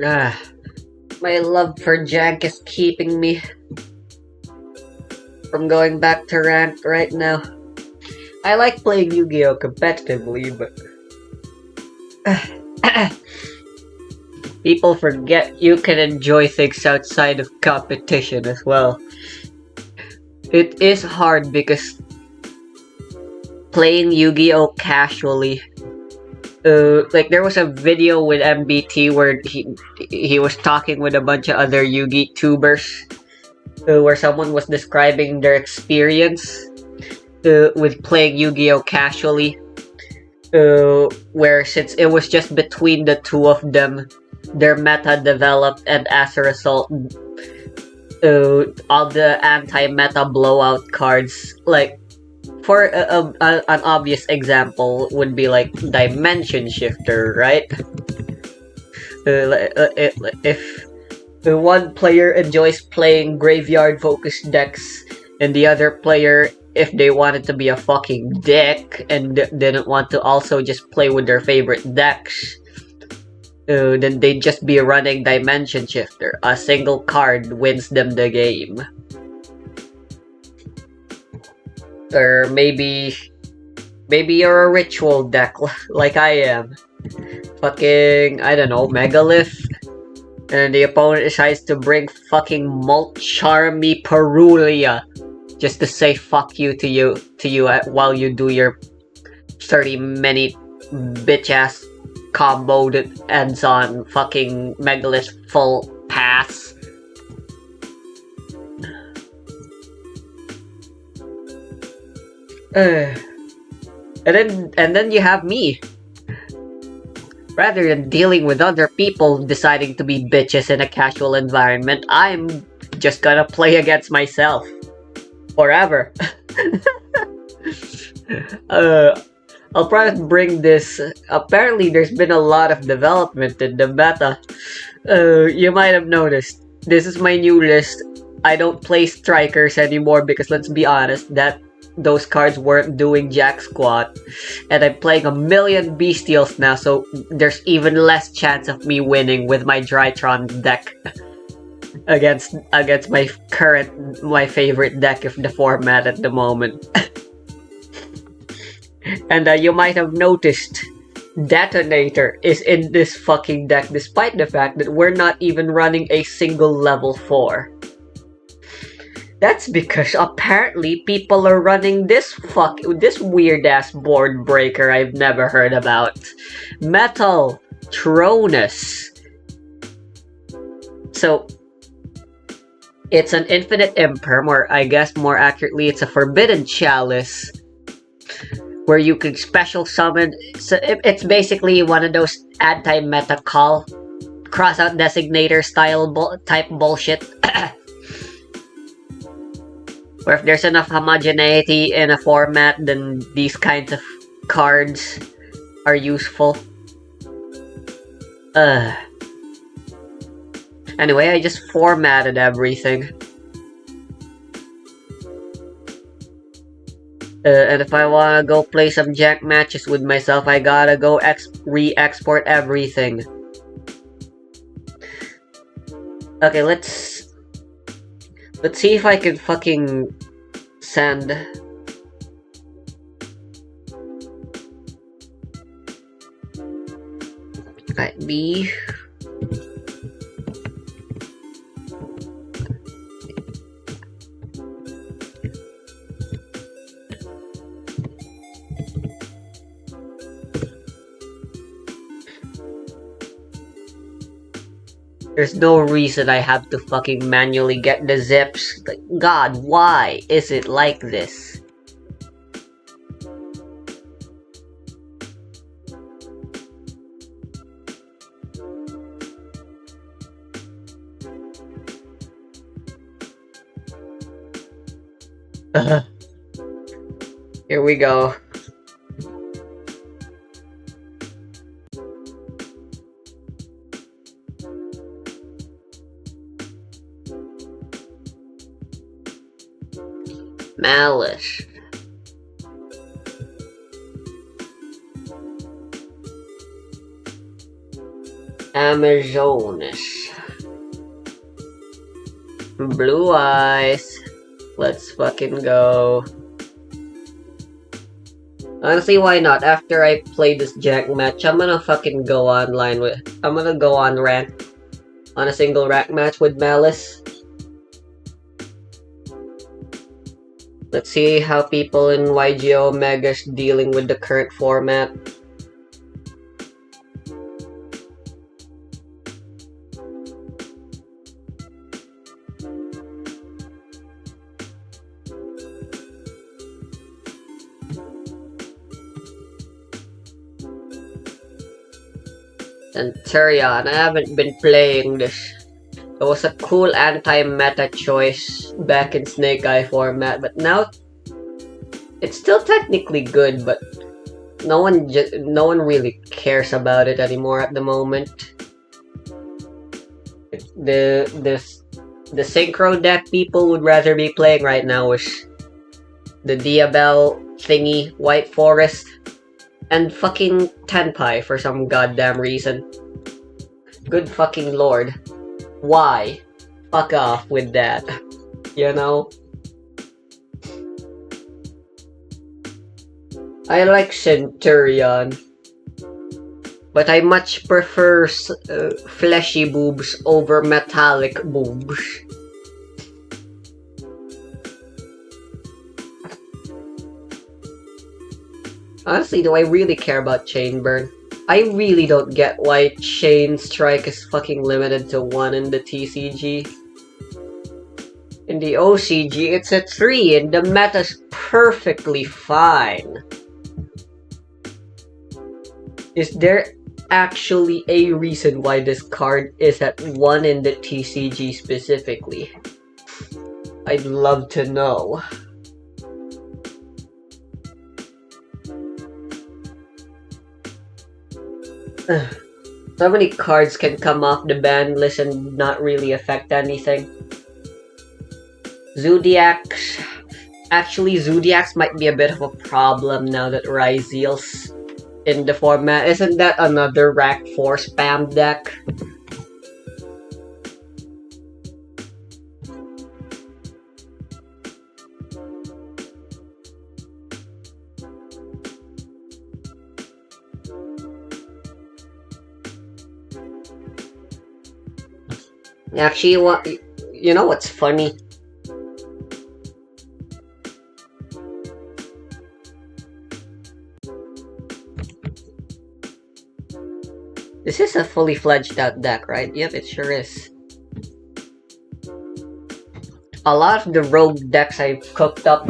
Ah, my love for Jank is keeping me from going back to rank right now. I like playing Yu-Gi-Oh! Competitively, but people forget you can enjoy things outside of competition as well. It is hard because playing Yu-Gi-Oh! Casually, like there was a video with MBT where he was talking with a bunch of other Yu-Gi tubers, where someone was describing their experience with playing Yu-Gi-Oh! Casually, where since it was just between the two of them, their meta developed, and as a result, all the anti-meta blowout cards, like for an obvious example, would be like Dimension Shifter, right? If one player enjoys playing graveyard-focused decks, and the other player, if they wanted to be a fucking dick and didn't want to also just play with their favorite decks, then they'd just be running Dimension Shifter. A single card wins them the game. Or maybe you're a ritual deck like I am. Fucking, I don't know, Megalith. And the opponent decides to bring fucking Molcharmy Perulia just to say fuck you to you while you do your 30-minute bitch ass combo that ends on fucking Megalith full pass. And then you have me. Rather than dealing with other people deciding to be bitches in a casual environment, I'm just gonna play against myself. Forever. I'll probably bring this. Apparently, there's been a lot of development in the meta. You might have noticed. This is my new list. I don't play strikers anymore because let's be honest, that those cards weren't doing jack squat, and I'm playing a million bestials now, so there's even less chance of me winning with my Drytron deck against my favorite deck of the format at the moment. And you might have noticed Detonator is in this fucking deck despite the fact that we're not even running a single level 4. That's because apparently people are running this weird ass board breaker I've never heard about. Metal Tronus. So it's an infinite imperm, or I guess more accurately, it's a forbidden chalice where you can special summon. So it's basically one of those anti-meta call crossout designator style type bullshit. Where if there's enough homogeneity in a format, then these kinds of cards are useful. Anyway, I just formatted everything. And if I wanna go play some jack matches with myself, I gotta go re-export everything. Okay, let's see if I can fucking send. Let me. There's no reason I have to fucking manually get the zips. Like, God, why is it like this? Here we go. Malice. Amazonas. Blue eyes. Let's fucking go. Honestly, why not? After I play this Jack match, I'm gonna fucking go online with. I'm gonna go on rank on a single rank match with Malice. Let's see how people in YG Omega's dealing with the current format. Centurion, I haven't been playing this. It was a cool anti-meta choice back in Snake Eye format, but now it's still technically good, but no one really cares about it anymore at the moment. The synchro deck people would rather be playing right now is the Diabell thingy, White Forest, and fucking Tenpai for some goddamn reason. Good fucking lord. Why? Fuck off with that. You know? I like Centurion, but I much prefer fleshy boobs over metallic boobs. Honestly, do I really care about Chain Burn? I really don't get why Chain Strike is fucking limited to 1 in the TCG. In the OCG, it's a 3 and the meta's perfectly fine. Is there actually a reason why this card is at 1 in the TCG specifically? I'd love to know. So many cards can come off the ban list and not really affect anything. Zodiacs. Actually, Zodiacs might be a bit of a problem now that Ryzeal's in the format. Isn't that another Rack 4 spam deck? Actually, you know what's funny? This is a fully fledged out deck, right? Yep, it sure is. A lot of the rogue decks I've cooked up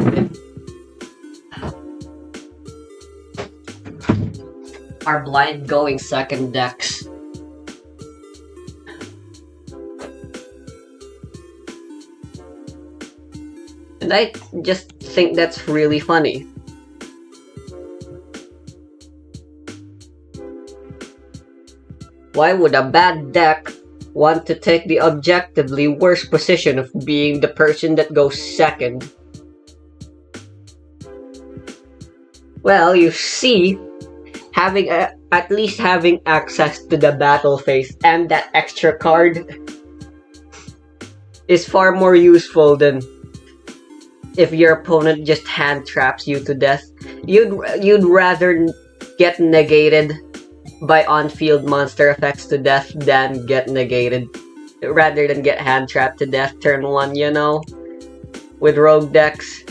are blind going second decks. And I just think that's really funny. Why would a bad deck want to take the objectively worst position of being the person that goes second? Well, you see, at least having access to the battle phase and that extra card is far more useful than if your opponent just hand traps you to death. You'd rather get negated by on-field monster effects to death than get negated, rather than get hand trapped to death turn 1, you know, with rogue decks.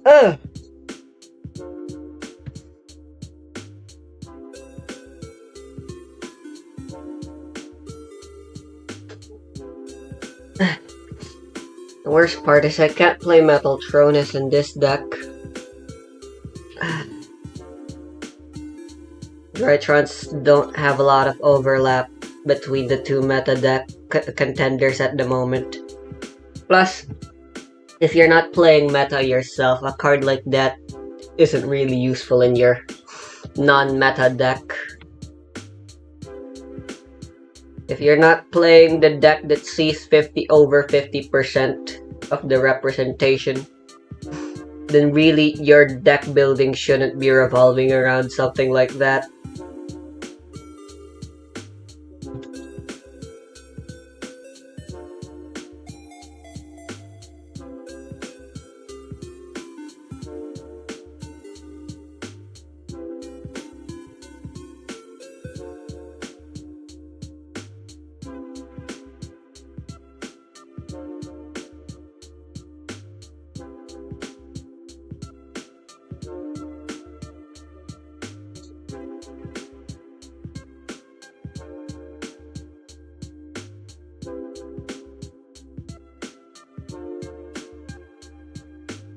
Ugh. The worst part is I can't play Metal Tronus in this deck. Retrons don't have a lot of overlap between the two meta deck contenders at the moment. Plus, if you're not playing meta yourself, a card like that isn't really useful in your non-meta deck. If you're not playing the deck that sees over 50% of the representation, then really your deck building shouldn't be revolving around something like that.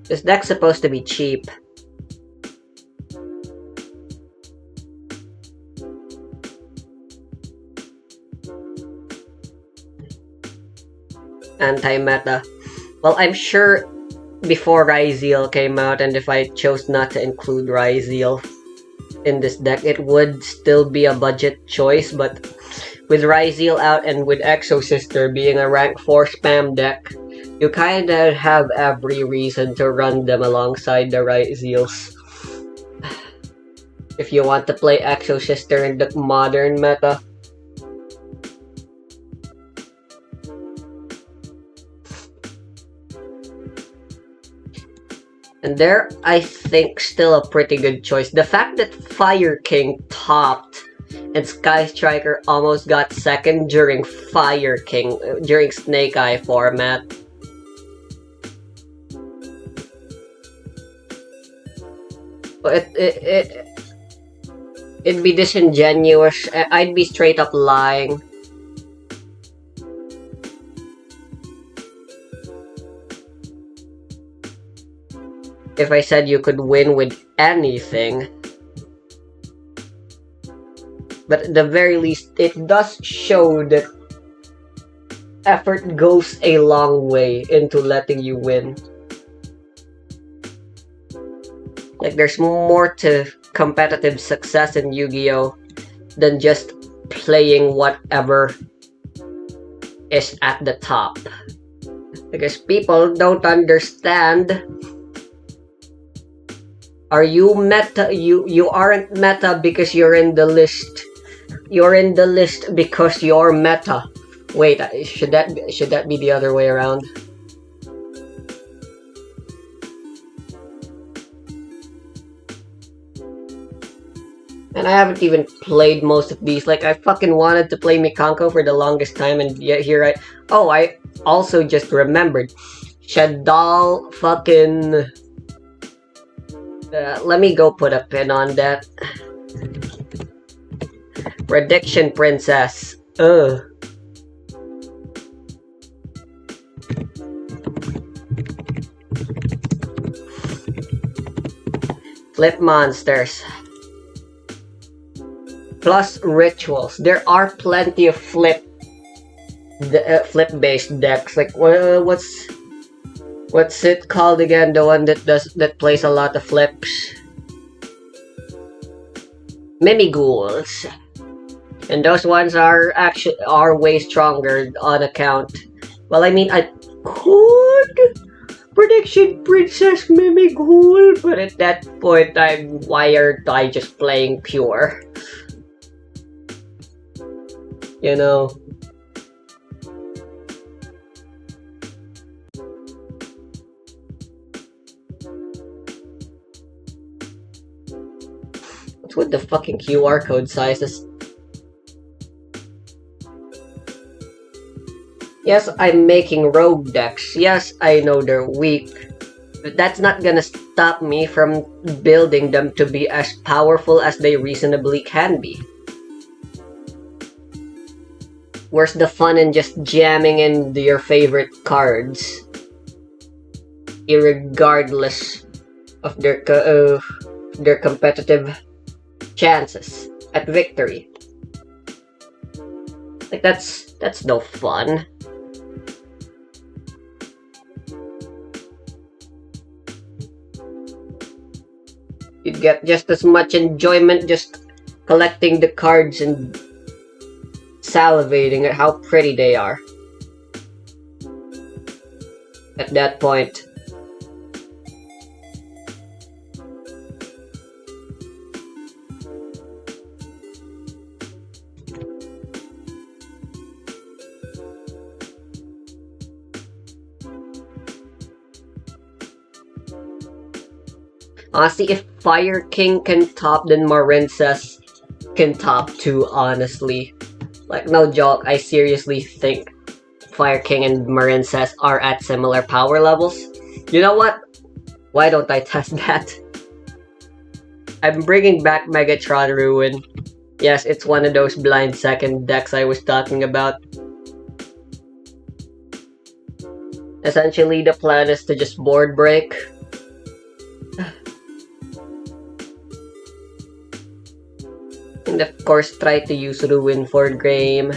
This deck's supposed to be cheap. Anti-meta. Well, I'm sure before Ryzeal came out, and if I chose not to include Ryzeal in this deck, it would still be a budget choice, but with Ryzeal out and with Exo Sister being a rank 4 spam deck, you kinda have every reason to run them alongside the Ryzeals. If you want to play Exo Sister in the modern meta. And they're, I think, still a pretty good choice. The fact that Fire King topped and Sky Striker almost got second during Fire King, during Snake Eye format. It'd be disingenuous. I'd be straight up lying if I said you could win with anything. But at the very least, it does show that effort goes a long way into letting you win. Like, there's more to competitive success in Yu-Gi-Oh! Than just playing whatever is at the top. Because people don't understand. Are you meta? You aren't meta because you're in the list. You're in the list because you're meta. Wait, should that be the other way around? And I haven't even played most of these. Like, I fucking wanted to play Mikanko for the longest time, and yet here I also just remembered. Shadal fucking... let me go put a pin on that. Prediction Princess. Ugh. Flip monsters. Plus rituals. There are plenty of flip-based decks. Like, what's it called again? The one that plays a lot of flips. Mimighouls. And those ones are way stronger on account. Well, I mean, I could Prediction Princess Mimighoul, but at that point, why aren't I just playing pure? You know. What's with the fucking QR code sizes? Yes, I'm making rogue decks. Yes, I know they're weak. But that's not gonna stop me from building them to be as powerful as they reasonably can be. Where's the fun in just jamming in your favorite cards? Irregardless of their competitive chances. at victory. Like, that's no fun. You'd get just as much enjoyment just collecting the cards and salivating at how pretty they are. At that point. Honestly, if Fire King can top, then Marincess can top too, honestly. Like, no joke, I seriously think Fire King and Marincess are at similar power levels. You know what? Why don't I test that? I'm bringing back Megatron Ruin. Yes, it's one of those blind second decks I was talking about. Essentially, the plan is to just board break. And of course, try to use Ruin for game.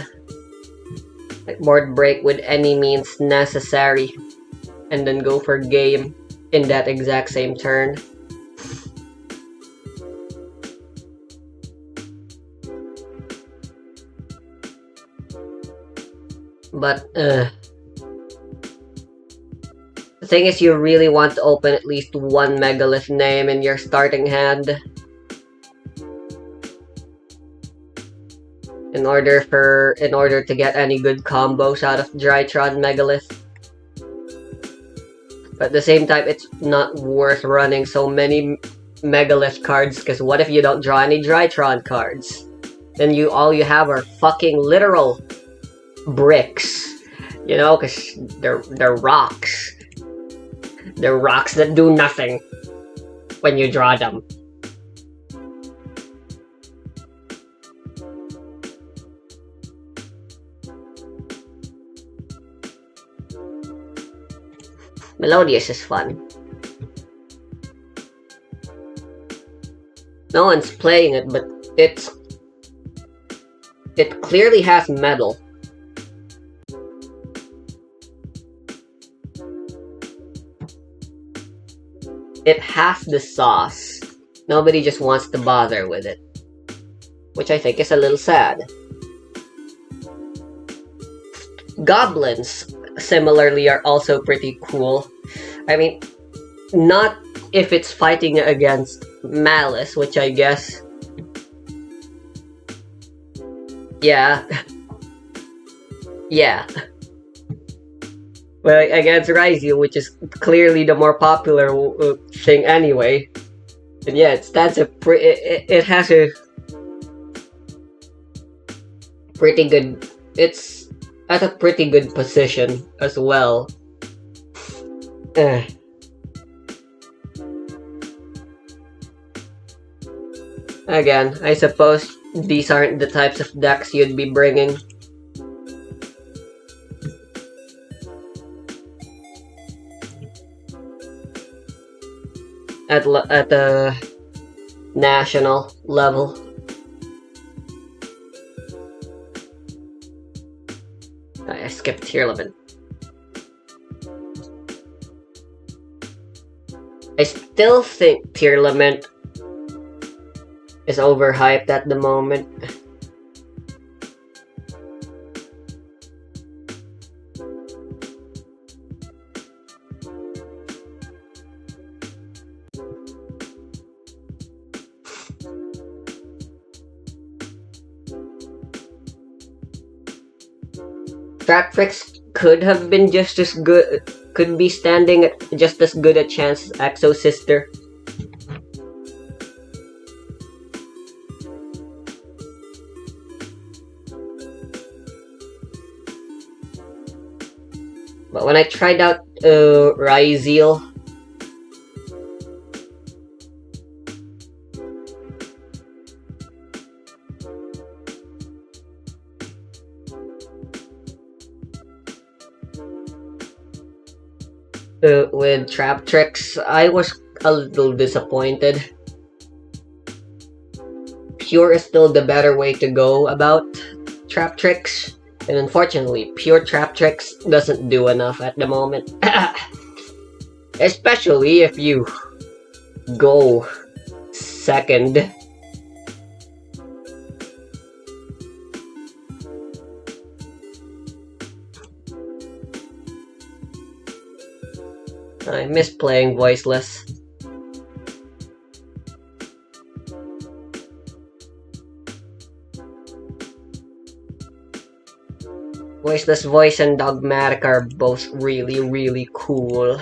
Like, board break with any means necessary. And then go for game in that exact same turn. But, the thing is, you really want to open at least one Megalith name in your starting hand. In order to get any good combos out of Drytron Megalith. But at the same time, it's not worth running so many Megalith cards, because what if you don't draw any Drytron cards? Then all you have are fucking literal bricks. You know, because they're rocks. They're rocks that do nothing when you draw them. Melodious is fun. No one's playing it, but it clearly has metal. It has the sauce. Nobody just wants to bother with it. Which I think is a little sad. Goblins, similarly, are also pretty cool. I mean, not if it's fighting against Malice, which I guess... Yeah. Yeah. Well, against Raizu, which is clearly the more popular thing anyway. And yeah, it has a pretty good... It's at a pretty good position as well. Again, I suppose these aren't the types of decks you'd be bringing. At the national level. I skipped tier 11. I still think Tier Lament is overhyped at the moment. Traptrix could have been just as good, could be standing at just as good a chance as Exo Sister. But when I tried out Ryzeal, with Traptrix, I was a little disappointed. pure is still the better way to go about trap tricks. And unfortunately, pure trap tricks doesn't do enough at the moment. Especially if you go second. I miss playing voiceless. Voiceless Voice and Dogmatic are both really, really cool.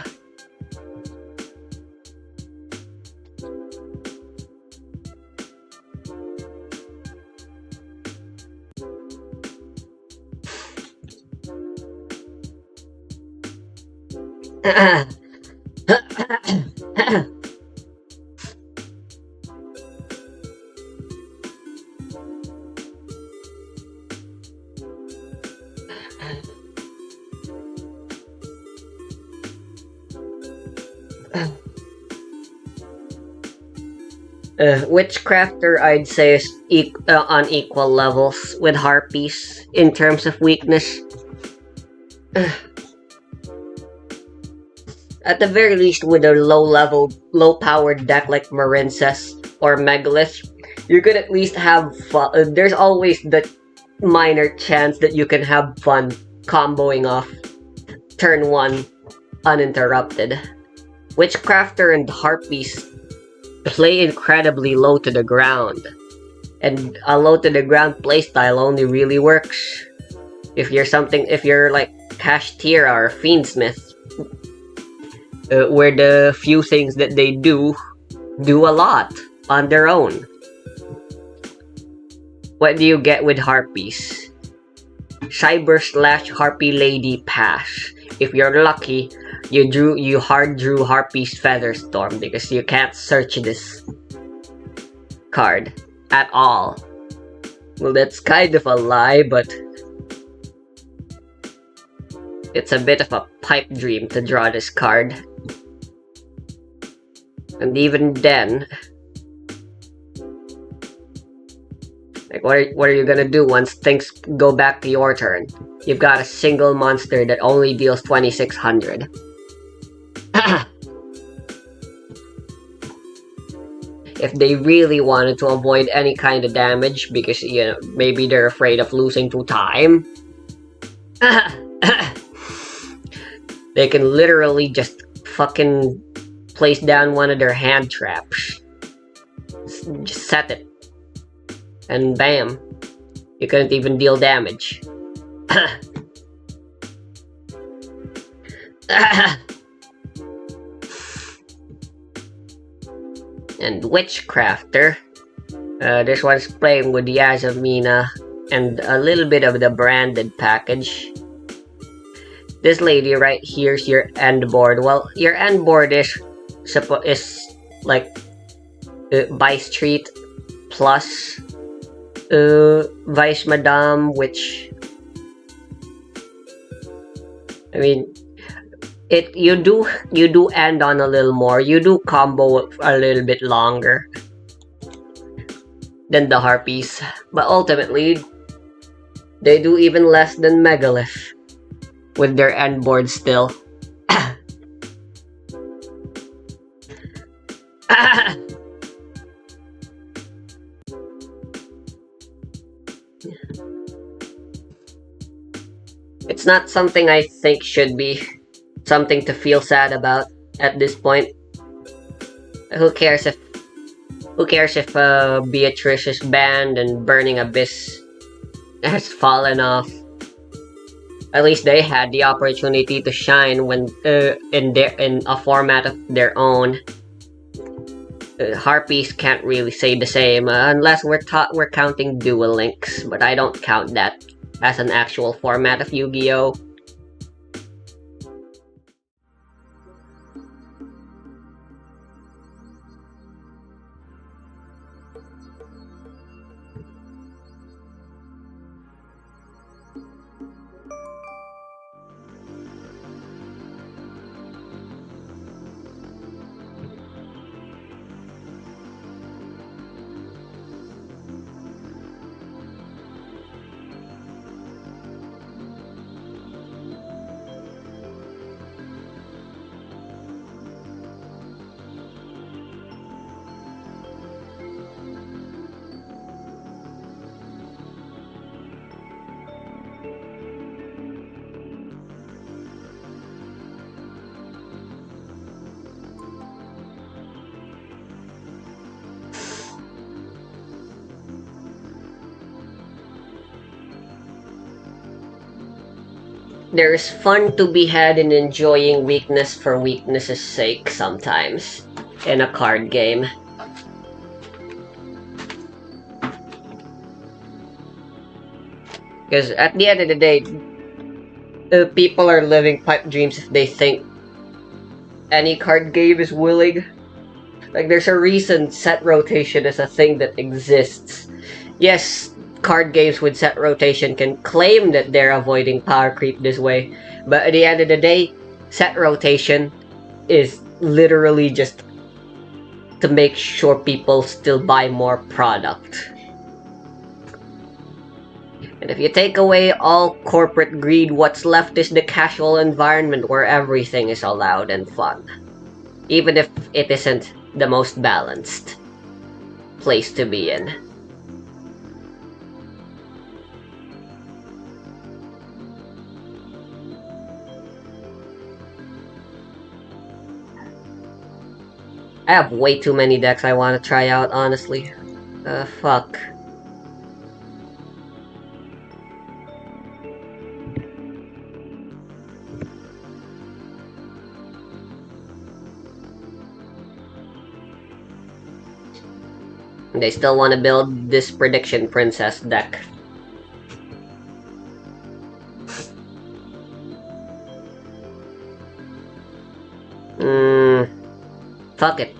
Witchcrafter, I'd say, is on equal levels with Harpies in terms of weakness. At the very least, with a low-powered deck like Marincess or Megalith, you could at least have fun. There's always the minor chance that you can have fun comboing off turn 1 uninterrupted. Witchcrafter and Harpies play incredibly low to the ground, and a low to the ground playstyle only really works if you're like Cash Tira or Fiendsmith, where the few things that they do a lot on their own. What do you get with Harpies? Cyber/Harpy Lady Pass. If you're lucky, you hard drew Harpy's Featherstorm because you can't search this card at all. Well, that's kind of a lie, but it's a bit of a pipe dream to draw this card. And even then, like, what are you gonna do once things go back to your turn? You've got a single monster that only deals 2600. If they really wanted to avoid any kind of damage because, maybe they're afraid of losing to time, they can literally just fucking place down one of their hand traps. Just set it. And bam, you couldn't even deal damage. And Witchcrafter, this one's playing with Yasmina and a little bit of the branded package. This lady right here is your end board. Well, your end board is like Vice Street plus Vice Madame, which, I mean, you do end on a little more. You do combo a little bit longer than the Harpies, but ultimately they do even less than Megalith with their end board still. It's not something I think should be something to feel sad about at this point. Who cares if Beatrice's band and Burning Abyss has fallen off? At least they had the opportunity to shine when in a format of their own. Harpies can't really say the same unless we're counting Duel Links, but I don't count that as an actual format of Yu-Gi-Oh! There's fun to be had in enjoying weakness for weakness's sake sometimes in a card game. Because at the end of the day, people are living pipe dreams if they think any card game is willing. Like, there's a reason set rotation is a thing that exists. Yes, card games with set rotation can claim that they're avoiding power creep this way, but at the end of the day, set rotation is literally just to make sure people still buy more product. And if you take away all corporate greed, what's left is the casual environment where everything is allowed and fun. Even if it isn't the most balanced place to be in. I have way too many decks I want to try out, honestly. Fuck. They still want to build this Prediction Princess deck. Fuck it.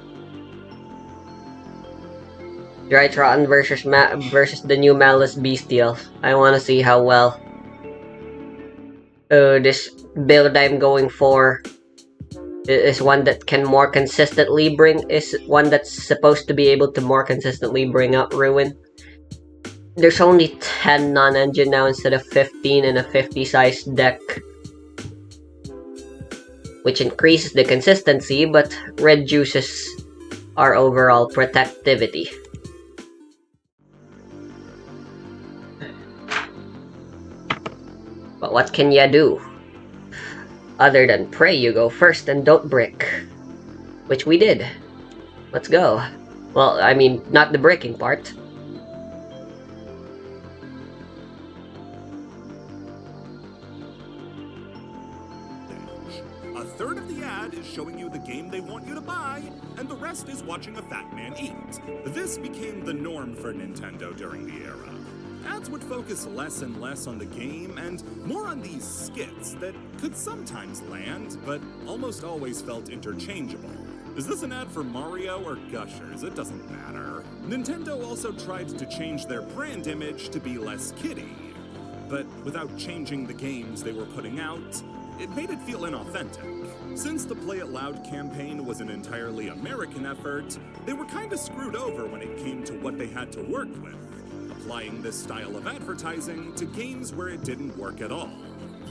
Drytron versus the new Malice Bestial. I want to see how well this build I'm going for is one that can more consistently is one that's supposed to be able to more consistently bring up Ruin. There's only 10 non-engine now instead of 15 in a 50-size deck, which increases the consistency but reduces our overall protectivity. But what can ya do? Other than pray you go first and don't brick. Which we did. Let's go. Well, I mean, not the bricking part. A third of the ad is showing you the game they want you to buy, and the rest is watching a fat man eat. This became the norm for Nintendo during the era. Ads would focus less and less on the game and more on these skits that could sometimes land, but almost always felt interchangeable. Is this an ad for Mario or Gushers? It doesn't matter. Nintendo also tried to change their brand image to be less kiddie, but without changing the games they were putting out, it made it feel inauthentic. Since the Play It Loud campaign was an entirely American effort, they were kinda screwed over when it came to what they had to work with, applying this style of advertising to games where it didn't work at all.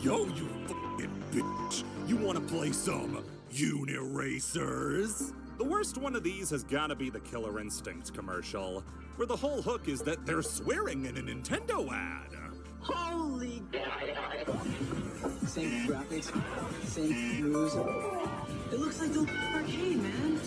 Yo, you f***ing bitch! You wanna play some Uniracers? The worst one of these has gotta be the Killer Instinct commercial, where the whole hook is that they're swearing in a Nintendo ad. Holy same graphics, same moves. It looks like the arcade, man.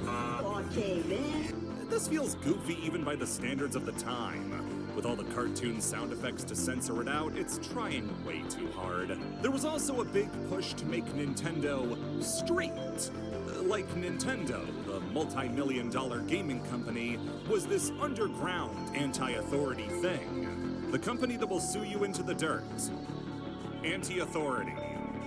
Arcade, man. This feels goofy even by the standards of the time. With all the cartoon sound effects to censor it out, it's trying way too hard. There was also a big push to make Nintendo street. Like Nintendo, the multi-million-dollar gaming company, was this underground anti-authority thing. The company that will sue you into the dirt. Anti-authority.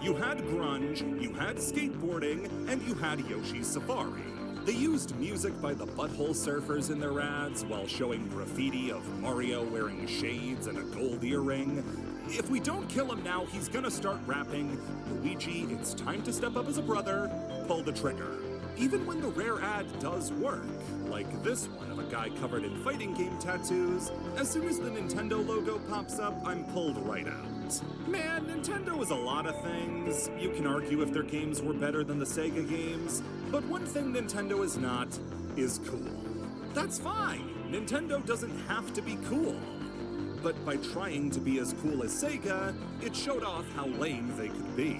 You had grunge, you had skateboarding, and you had Yoshi's Safari. They used music by the Butthole Surfers in their ads while showing graffiti of Mario wearing shades and a gold earring. If we don't kill him now, he's gonna start rapping, "Luigi, it's time to step up as a brother, pull the trigger." Even when the rare ad does work, like this one of a guy covered in fighting game tattoos, as soon as the Nintendo logo pops up, I'm pulled right out. Man, Nintendo is a lot of things. You can argue if their games were better than the Sega games, but one thing Nintendo is not is cool. That's fine. Nintendo doesn't have to be cool. But by trying to be as cool as Sega, it showed off how lame they could be.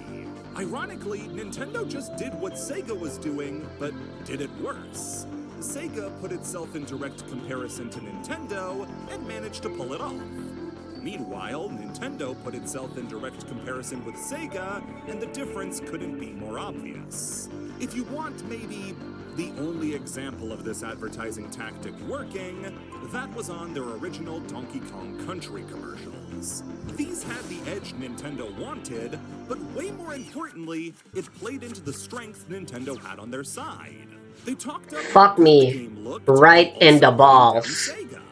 Ironically, Nintendo just did what Sega was doing, but did it worse. Sega put itself in direct comparison to Nintendo and managed to pull it off. Meanwhile, Nintendo put itself in direct comparison with Sega, and the difference couldn't be more obvious. If you want maybe the only example of this advertising tactic working, that was on their original Donkey Kong Country commercials. These had the edge Nintendo wanted, but way more importantly, it played into the strength Nintendo had on their side. They talked up Fuck how me. the game looked Right and in the also balls. putting down Sega,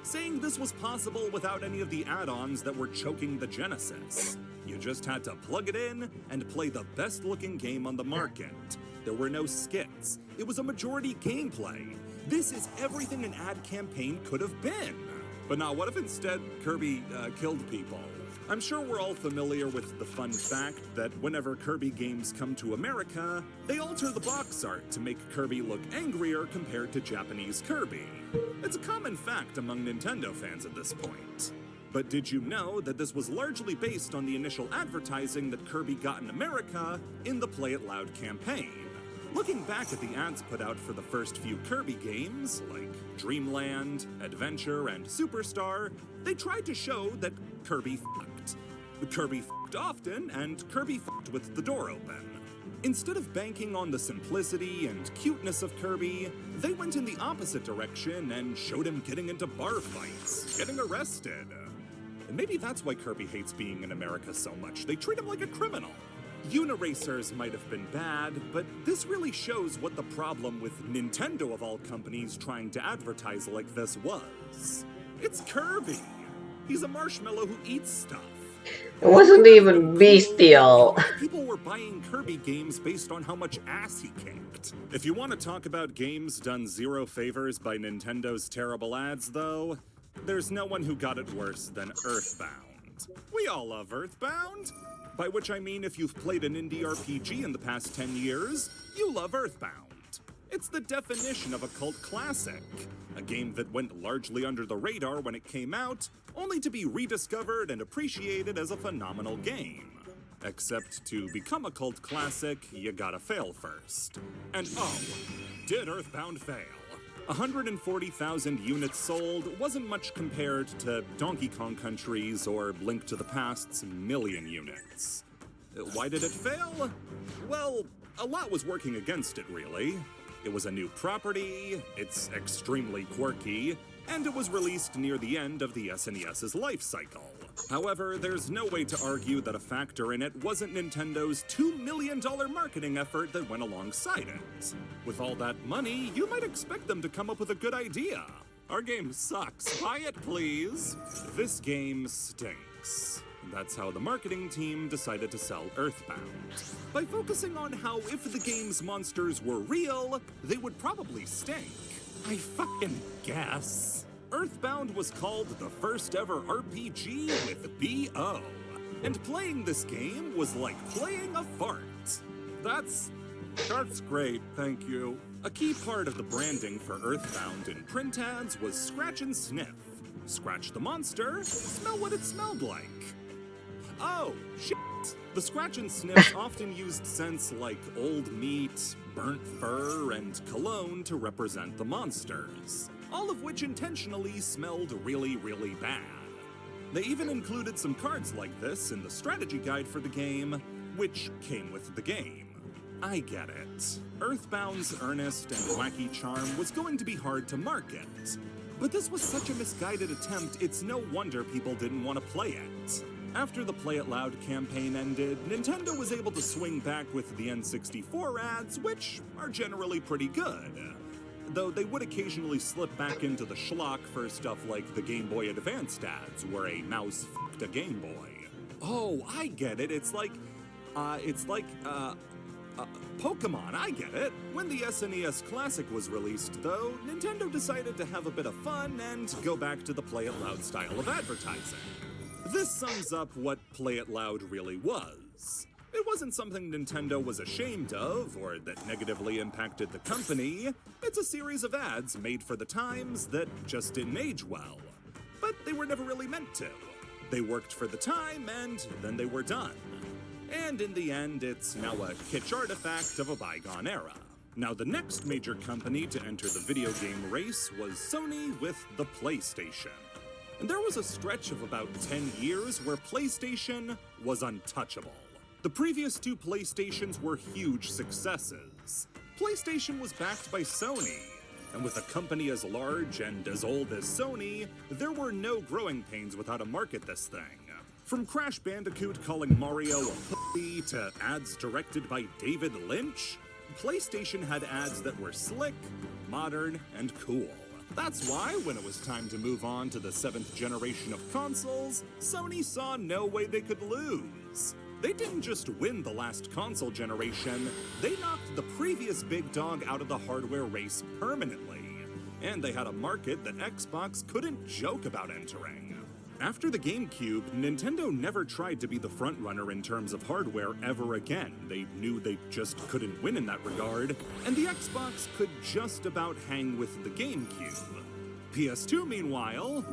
saying this was possible without any of the add-ons that were choking the Genesis. You just had to plug it in and play the best-looking game on the market. There were no skits. It was a majority gameplay. This is everything an ad campaign could have been. But now, what if instead Kirby killed people? I'm sure we're all familiar with the fun fact that whenever Kirby games come to America, they alter the box art to make Kirby look angrier compared to Japanese Kirby. It's a common fact among Nintendo fans at this point. But did you know that this was largely based on the initial advertising that Kirby got in America in the Play It Loud campaign? Looking back at the ads put out for the first few Kirby games, like Dreamland, Adventure, and Superstar, they tried to show that Kirby fucked. Kirby fucked often, and Kirby fucked with the door open. Instead of banking on the simplicity and cuteness of Kirby, they went in the opposite direction and showed him getting into bar fights, getting arrested. And maybe that's why Kirby hates being in America so much. They treat him like a criminal. Uniracers might have been bad, but this really shows what the problem with Nintendo of all companies trying to advertise like this was. It's Kirby. He's a marshmallow who eats stuff. It wasn't even bestial. People were buying Kirby games based on how much ass he kicked. If you want to talk about games done zero favors by Nintendo's terrible ads, though, there's no one who got it worse than Earthbound. We all love Earthbound. By which I mean if you've played an indie RPG in the past 10 years, you love Earthbound. It's the definition of a cult classic. A game that went largely under the radar when it came out, only to be rediscovered and appreciated as a phenomenal game. Except to become a cult classic, you gotta fail first. And oh, did Earthbound fail? 140,000 units sold wasn't much compared to Donkey Kong Country's or Link to the Past's million units. Why did it fail? Well, a lot was working against it, really. It was a new property, it's extremely quirky, and it was released near the end of the SNES's life cycle. However, there's no way to argue that a factor in it wasn't Nintendo's $2 million marketing effort that went alongside it. With all that money, you might expect them to come up with a good idea. Our game sucks. Buy it, please. This game stinks. That's how the marketing team decided to sell Earthbound. By focusing on how if the game's monsters were real, they would probably stink. I fucking guess. Earthbound was called the first ever RPG with B.O. And playing this game was like playing a fart. That's great, thank you. A key part of the branding for Earthbound in print ads was scratch and sniff. Scratch the monster, smell what it smelled like. Oh, shit. The scratch and sniffs often used scents like old meat, burnt fur, and cologne to represent the monsters, all of which intentionally smelled really, really bad. They even included some cards like this in the strategy guide for the game, which came with the game. I get it. Earthbound's earnest and wacky charm was going to be hard to market. But this was such a misguided attempt, it's no wonder people didn't want to play it. After the Play It Loud campaign ended, Nintendo was able to swing back with the N64 ads, which are generally pretty good. Though they would occasionally slip back into the schlock for stuff like the Game Boy Advanced ads, where a mouse f***ed a Game Boy. Oh, I get it. It's like Pokemon, I get it. When the SNES Classic was released, though, Nintendo decided to have a bit of fun and go back to the Play It Loud style of advertising. This sums up what Play It Loud really was. It wasn't something Nintendo was ashamed of, or that negatively impacted the company. It's a series of ads made for the times that just didn't age well. But they were never really meant to. They worked for the time, and then they were done. And in the end, it's now a kitsch artifact of a bygone era. Now, the next major company to enter the video game race was Sony with the PlayStation. And there was a stretch of about 10 years where PlayStation was untouchable. The previous two PlayStations were huge successes. PlayStation was backed by Sony, and with a company as large and as old as Sony, there were no growing pains with how to market this thing. From Crash Bandicoot calling Mario a pussy to ads directed by David Lynch, PlayStation had ads that were slick, modern, and cool. That's why, when it was time to move on to the 7th generation of consoles, Sony saw no way they could lose. They didn't just win the last console generation, they knocked the previous big dog out of the hardware race permanently. And they had a market that Xbox couldn't joke about entering. After the GameCube, Nintendo never tried to be the frontrunner in terms of hardware ever again. They knew they just couldn't win in that regard, and the Xbox could just about hang with the GameCube. PS2, meanwhile...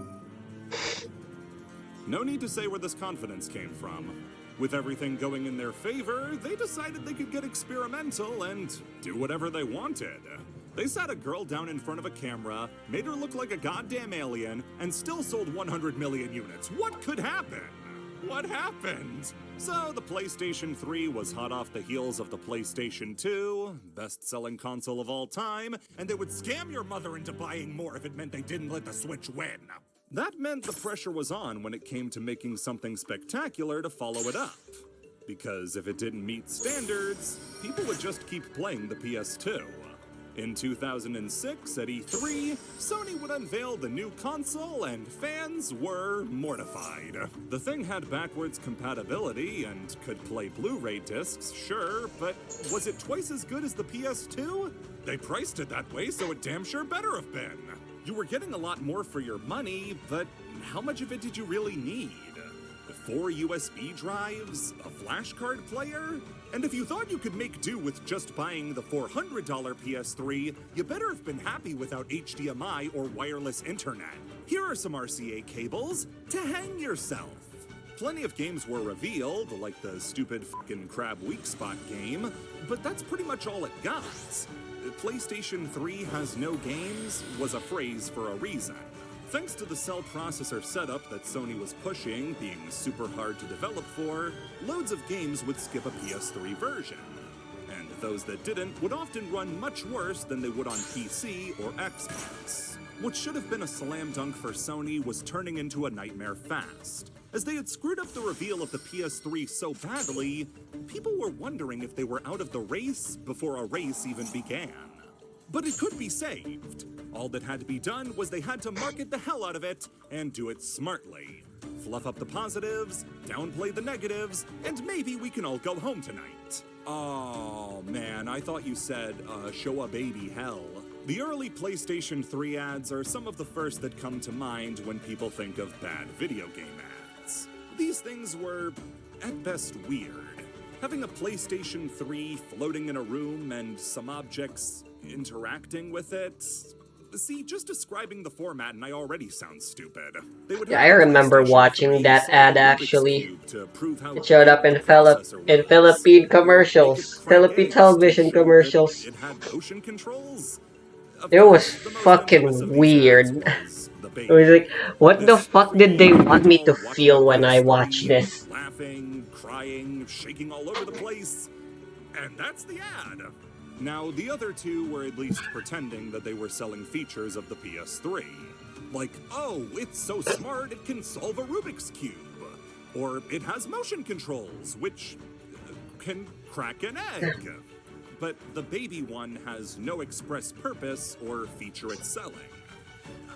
No need to say where this confidence came from. With everything going in their favor, they decided they could get experimental and do whatever they wanted. They sat a girl down in front of a camera, made her look like a goddamn alien, and still sold 100 million units. What could happen? What happened? So the PlayStation 3 was hot off the heels of the PlayStation 2, best-selling console of all time, and they would scam your mother into buying more if it meant they didn't let the Switch win. That meant the pressure was on when it came to making something spectacular to follow it up. Because if it didn't meet standards, people would just keep playing the PS2. In 2006, at E3, Sony would unveil the new console and fans were mortified. The thing had backwards compatibility and could play Blu-ray discs, sure, but was it twice as good as the PS2? They priced it that way, so it damn sure better have been. You were getting a lot more for your money, but how much of it did you really need? 4 USB drives? A flash card player? And if you thought you could make do with just buying the $400 PS3, you better have been happy without HDMI or wireless internet. Here are some RCA cables to hang yourself. Plenty of games were revealed, like the stupid fucking Crab Weak Spot game, but that's pretty much all it got. PlayStation 3 has no games was a phrase for a reason. Thanks to the cell processor setup that Sony was pushing, being super hard to develop for, loads of games would skip a PS3 version. And those that didn't would often run much worse than they would on PC or Xbox. What should have been a slam dunk for Sony was turning into a nightmare fast. As they had screwed up the reveal of the PS3 so badly, people were wondering if they were out of the race before a race even began. But it could be saved. All that had to be done was they had to market the hell out of it and do it smartly. Fluff up the positives, downplay the negatives, and maybe we can all go home tonight. Oh man, I thought you said, show a baby hell. The early PlayStation 3 ads are some of the first that come to mind when people think of bad video game ads. These things were, at best, weird. Having a PlayStation 3 floating in a room and some objects interacting with it. See, just describing the format and I already sound stupid. Yeah, I remember watching that ad actually. It showed up in Philippine commercials, Philippine television commercials. It had motion controls. It was fucking weird. It was like, what the fuck did they want me to feel when I watch this? Laughing, crying, shaking all over the place. And that's the ad. Now, the other two were at least pretending that they were selling features of the PS3. Like, oh, it's so smart it can solve a Rubik's Cube. Or it has motion controls, which can crack an egg. But the baby one has no express purpose or feature it's selling.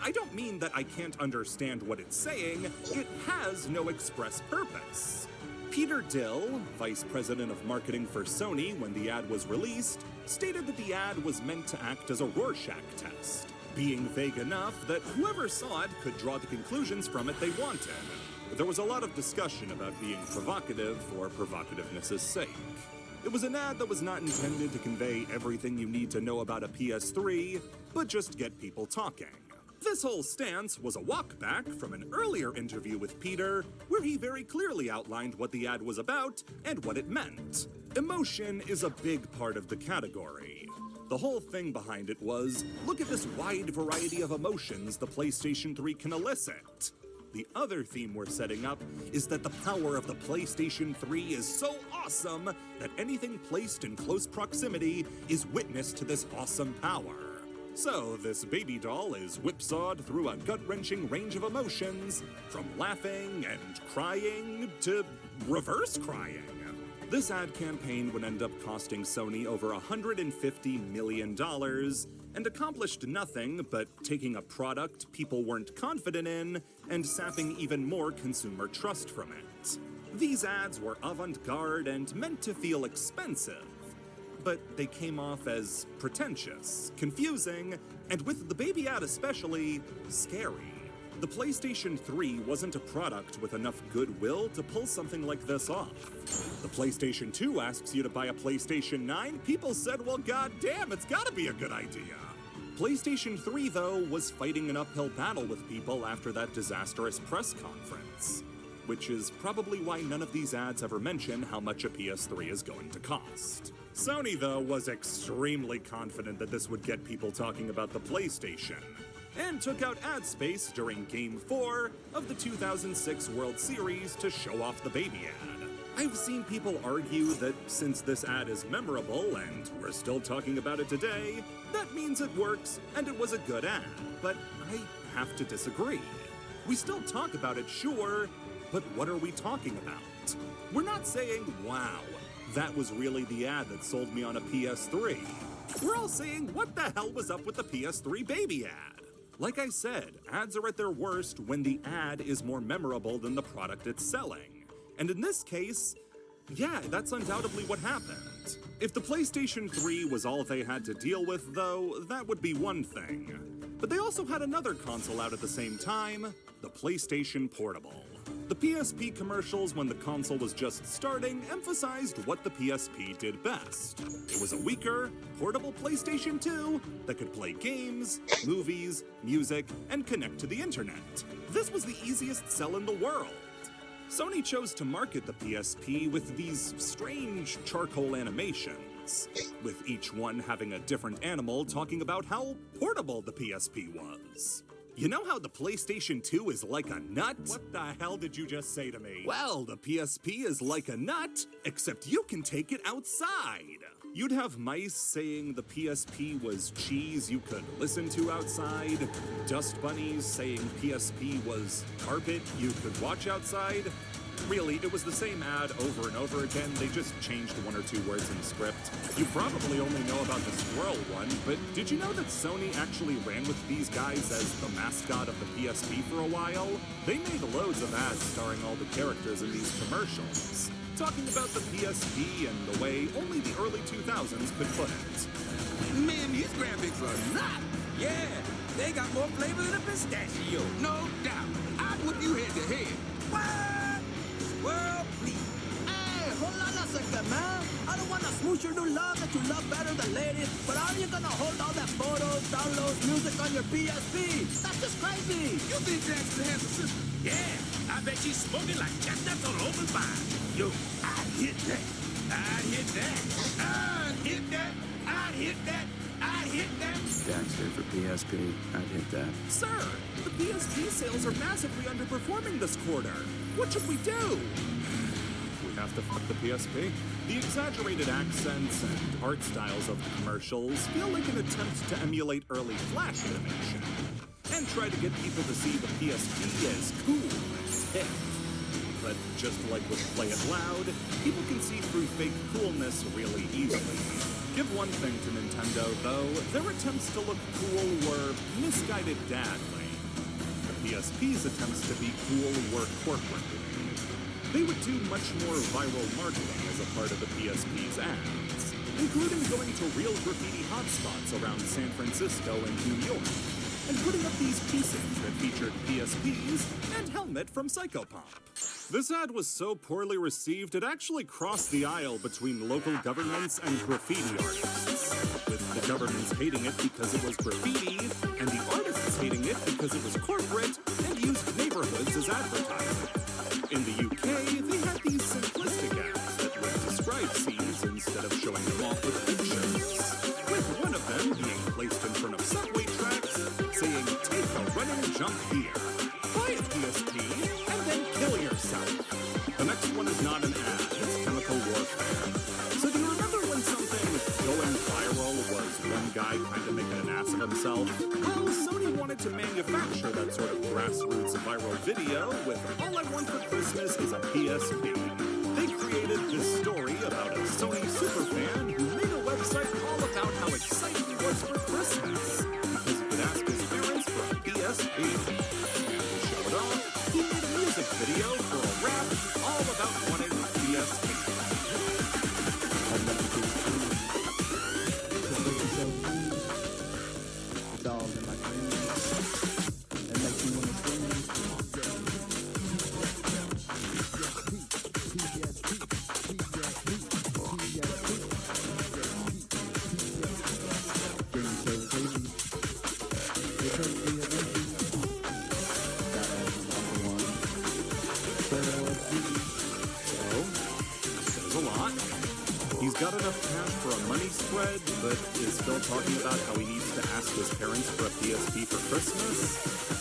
I don't mean that I can't understand what it's saying, it has no express purpose. Peter Dill, vice president of marketing for Sony when the ad was released, stated that the ad was meant to act as a Rorschach test, being vague enough that whoever saw it could draw the conclusions from it they wanted. There was a lot of discussion about being provocative for provocativeness' sake. It was an ad that was not intended to convey everything you need to know about a PS3, but just get people talking. This whole stance was a walk back from an earlier interview with Peter, where he very clearly outlined what the ad was about and what it meant. Emotion is a big part of the category. The whole thing behind it was, look at this wide variety of emotions the PlayStation 3 can elicit. The other theme we're setting up is that the power of the PlayStation 3 is so awesome that anything placed in close proximity is witness to this awesome power. So this baby doll is whipsawed through a gut-wrenching range of emotions, from laughing and crying to reverse crying. This ad campaign would end up costing Sony over $150 million and accomplished nothing but taking a product people weren't confident in and sapping even more consumer trust from it. These ads were avant-garde and meant to feel expensive, but they came off as pretentious, confusing, and with the baby ad especially, scary. The PlayStation 3 wasn't a product with enough goodwill to pull something like this off. The PlayStation 2 asks you to buy a PlayStation 9, people said, well, goddamn, it's gotta be a good idea. PlayStation 3, though, was fighting an uphill battle with people after that disastrous press conference, which is probably why none of these ads ever mention how much a PS3 is going to cost. Sony, though, was extremely confident that this would get people talking about the PlayStation, and took out ad space during Game 4 of the 2006 World Series to show off the baby ad. I've seen people argue that since this ad is memorable and we're still talking about it today, that means it works and it was a good ad, but I have to disagree. We still talk about it, sure, but what are we talking about? We're not saying, wow, that was really the ad that sold me on a PS3. We're all saying, what the hell was up with the PS3 baby ad? Like I said, ads are at their worst when the ad is more memorable than the product it's selling. And in this case, yeah, that's undoubtedly what happened. If the PlayStation 3 was all they had to deal with, though, that would be one thing. But they also had another console out at the same time, the PlayStation Portable. The PSP commercials when the console was just starting emphasized what the PSP did best. It was a weaker, portable PlayStation 2 that could play games, movies, music, and connect to the internet. This was the easiest sell in the world. Sony chose to market the PSP with these strange charcoal animations, with each one having a different animal talking about how portable the PSP was. You know how the PlayStation 2 is like a nut? What the hell did you just say to me? Well, the PSP is like a nut, except you can take it outside. You'd have mice saying the PSP was cheese you could listen to outside, dust bunnies saying PSP was carpet you could watch outside. Really, it was the same ad over and over again, they just changed one or two words in the script. You probably only know about the squirrel one, but did you know that Sony actually ran with these guys as the mascot of the PSP for a while? They made loads of ads starring all the characters in these commercials, talking about the PSP and the way only the early 2000s could put it. Man, these graphics are not. Yeah, they got more flavor than a pistachio, no doubt. I'd whip you head to head. What? World, please. Hey, hold on a second, man. I don't wanna smooch your new love that you love better than ladies, but are you gonna hold all that photos, downloads, music on your PSP? That's just crazy. You think Jackson has a sister? Yeah, I bet she's smoking like that. That's on open fire. Yo, I'd hit that. I'd hit that. I'd hit that. I'd hit that. I'd hit that. Daxter for PSP. I'd hit that. Sir, the PSP sales are massively underperforming this quarter. What should we do? We have to fuck the PSP. The exaggerated accents and art styles of the commercials feel like an attempt to emulate early Flash animation and try to get people to see the PSP as cool and hip. But just like with Play It Loud, people can see through fake coolness really easily. Give one thing to Nintendo, though, their attempts to look cool were misguided dad lame. The PSP's attempts to be cool were corporate. They would do much more viral marketing as a part of the PSP's ads, including going to real graffiti hotspots around San Francisco and New York, and putting up these pieces that featured PSPs and Helmet from Psychopomp. This ad was so poorly received, it actually crossed the aisle between local governments and graffiti artists, with the governments hating it because it was graffiti, and the artists hating it because it was corporate and used neighborhoods as advertising. In the UK, they had these simplistic ads that would describe scenes instead of showing them off with pictures, with one of them being placed in front of subway tracks saying, "Take a running jump here. Buy a PSP not an ad, it's chemical warfare. So do you remember when something going viral was one guy kind of making an ass of himself? Well, Sony wanted to manufacture that sort of grassroots viral video with All I Want for Christmas is a PSP. They created this story about a Sony superfan who made a website all about how excited he was for Christmas because he could ask his parents for a PSP. And to show it off, he made a music video for a rap all about wanting a PSP. It's all in my dreams. It makes me wanna There's a lot. He's got enough cash for a money spread, but is still talking about how he needs to ask his parents for a PSP for Christmas.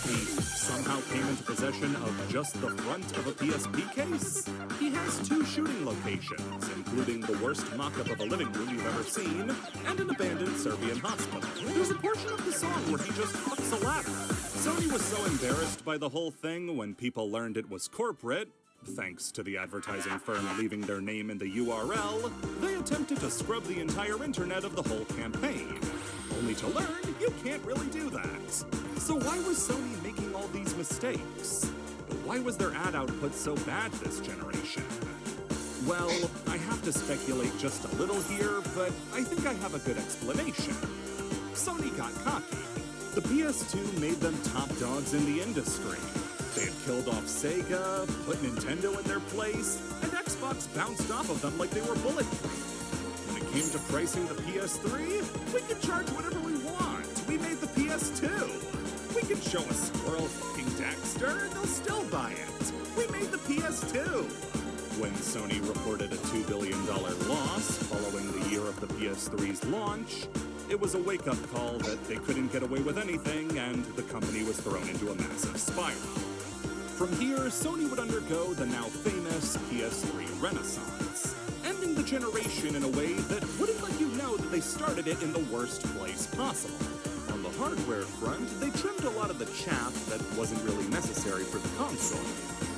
He somehow came into possession of just the front of a PSP case. He has 2 shooting locations, including the worst mock-up of a living room you've ever seen, and an abandoned Serbian hospital. There's a portion of the song where he just fucks a ladder. Sony was so embarrassed by the whole thing when people learned it was corporate, thanks to the advertising firm leaving their name in the URL, they attempted to scrub the entire internet of the whole campaign. Only to learn you can't really do that. So why was Sony making all these mistakes? Why was their ad output so bad this generation? Well, I have to speculate just a little here, but I think I have a good explanation. Sony got cocky. The PS2 made them top dogs in the industry. They had killed off Sega, put Nintendo in their place, and Xbox bounced off of them like they were bulletproof. When it came to pricing the PS3, we could charge whatever we want. We made the PS2. We could show a squirrel fucking Dexter, and they'll still buy it. We made the PS2. When Sony reported a $2 billion loss following the year of the PS3's launch, it was a wake-up call that they couldn't get away with anything, and the company was thrown into a massive spiral. From here, Sony would undergo the now famous PS3 renaissance, ending the generation in a way that wouldn't let you know that they started it in the worst place possible. On the hardware front, they trimmed a lot of the chaff that wasn't really necessary for the console.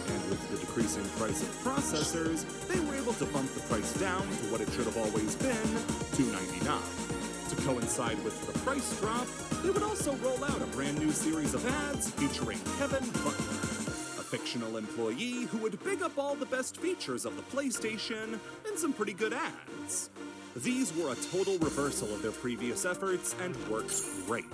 And with the decreasing price of processors, they were able to bump the price down to what it should have always been, $299. To coincide with the price drop, they would also roll out a brand new series of ads featuring Kevin Butler, a fictional employee who would big up all the best features of the PlayStation in some pretty good ads. These were a total reversal of their previous efforts and worked great.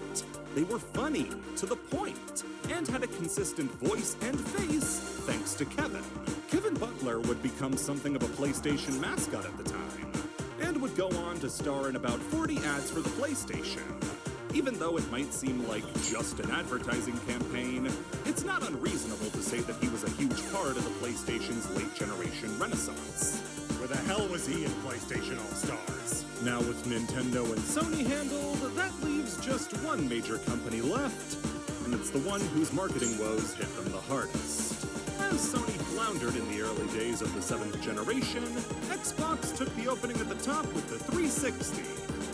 They were funny, to the point, and had a consistent voice and face thanks to Kevin. Kevin Butler would become something of a PlayStation mascot at the time, and would go on to star in about 40 ads for the PlayStation. Even though it might seem like just an advertising campaign, it's not unreasonable to say that he was a huge part of the PlayStation's late generation renaissance. Where the hell was he in PlayStation All-Stars? Now with Nintendo and Sony handled, that leaves just one major company left, and it's the one whose marketing woes hit them the hardest. As Sony floundered in the early days of the 7th generation, Xbox took the opening at the top with the 360,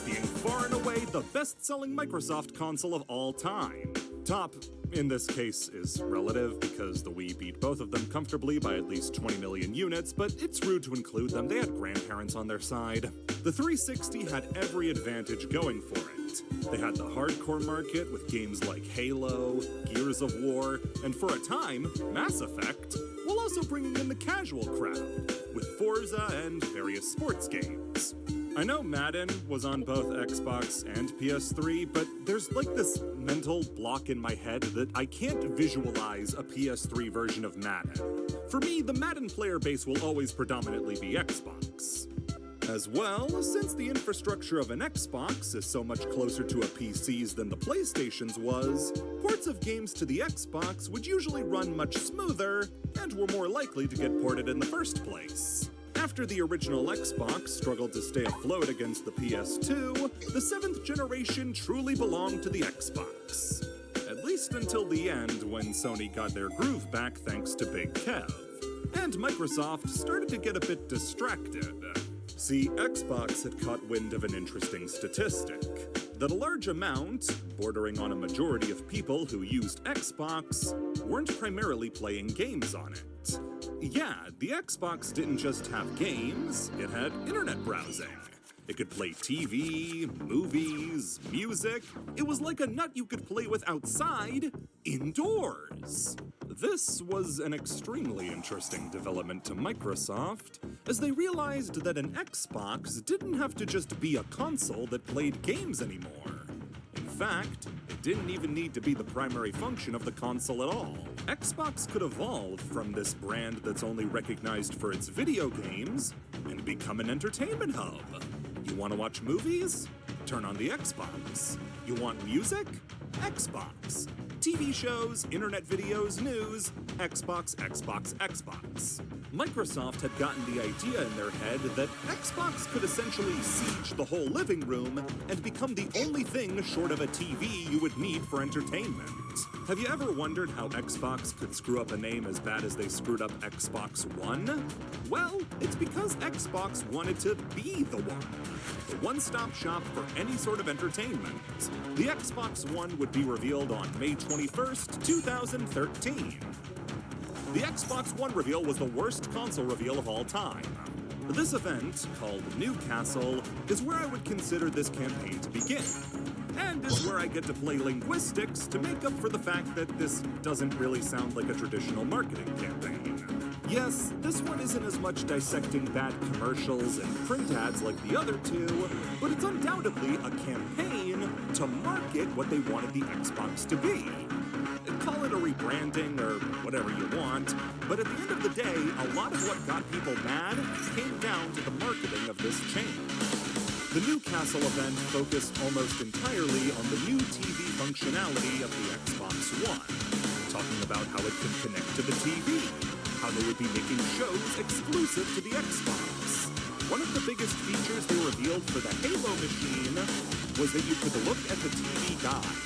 being far and away the best-selling Microsoft console of all time. Top, in this case, is relative because the Wii beat both of them comfortably by at least 20 million units, but it's rude to include them. They had grandparents on their side. The 360 had every advantage going for it. They had the hardcore market with games like Halo, Gears of War, and for a time, Mass Effect, while also bringing in the casual crowd with Forza and various sports games. I know Madden was on both Xbox and PS3, but there's like this mental block in my head that I can't visualize a PS3 version of Madden. For me, the Madden player base will always predominantly be Xbox. As well, since the infrastructure of an Xbox is so much closer to a PC's than the PlayStation's was, ports of games to the Xbox would usually run much smoother and were more likely to get ported in the first place. After the original Xbox struggled to stay afloat against the PS2, the 7th generation truly belonged to the Xbox. At least until the end, when Sony got their groove back thanks to Big Kev. and Microsoft started to get a bit distracted. See, Xbox had caught wind of an interesting statistic, that a large amount, bordering on a majority of people who used Xbox, weren't primarily playing games on it. Yeah, the Xbox didn't just have games, it had internet browsing. It could play TV, movies, music. It was like a nut you could play with outside, indoors. This was an extremely interesting development to Microsoft, as they realized that an Xbox didn't have to just be a console that played games anymore. In fact, it didn't even need to be the primary function of the console at all. Xbox could evolve from this brand that's only recognized for its video games and become an entertainment hub. You want to watch movies? Turn on the Xbox. You want music? Xbox. TV shows, internet videos, news, Xbox, Xbox, Xbox. Microsoft had gotten the idea in their head that Xbox could essentially siege the whole living room and become the only thing short of a TV you would need for entertainment. Have you ever wondered how Xbox could screw up a name as bad as they screwed up Xbox One? Well, it's because Xbox wanted to be the one. The one-stop shop for any sort of entertainment. The Xbox One would be revealed on May 21st, 2013. The Xbox One reveal was the worst console reveal of all time. This event, called Newcastle, is where I would consider this campaign to begin, and is where I get to play linguistics to make up for the fact that this doesn't really sound like a traditional marketing campaign. Yes, this one isn't as much dissecting bad commercials and print ads like the other two, but it's undoubtedly a campaign to market what they wanted the Xbox to be. Call it a rebranding or whatever you want, but at the end of the day, a lot of what got people mad came down to the marketing of this change. The Newcastle event focused almost entirely on the new TV functionality of the Xbox One, talking about how it could connect to the TV, how they would be making shows exclusive to the Xbox. One of the biggest features they revealed for the Halo machine was that you could look at the TV guide.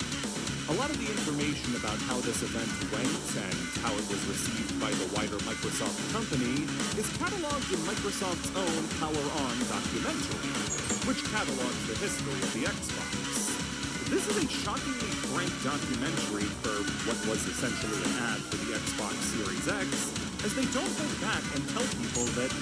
A lot of the information about how this event went and how it was received by the wider Microsoft company is cataloged in Microsoft's own Power On documentary, which catalogs the history of the Xbox. This is a shockingly frank documentary for what was essentially an ad for the Xbox Series X, as they don't hold back and tell people that,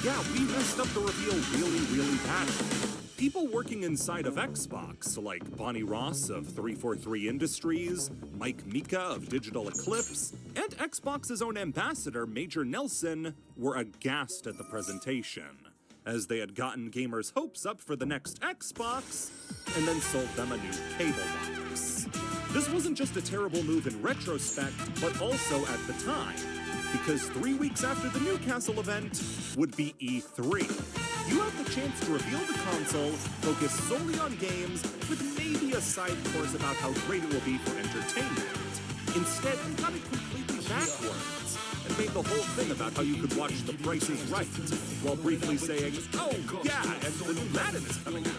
yeah, we messed up the reveal really, really badly. People working inside of Xbox, like Bonnie Ross of 343 Industries, Mike Mika of Digital Eclipse, and Xbox's own ambassador, Major Nelson, were aghast at the presentation, as they had gotten gamers' hopes up for the next Xbox, and then sold them a new cable box. This wasn't just a terrible move in retrospect, but also at the time, because 3 weeks after the Newcastle event would be E3. You have the chance to reveal the console, focus solely on games, with maybe a side course about how great it will be for entertainment. Instead, they got it completely backwards, and made the whole thing about how you could watch The Price is Right, while briefly saying, oh yeah, and the new Madden is coming out.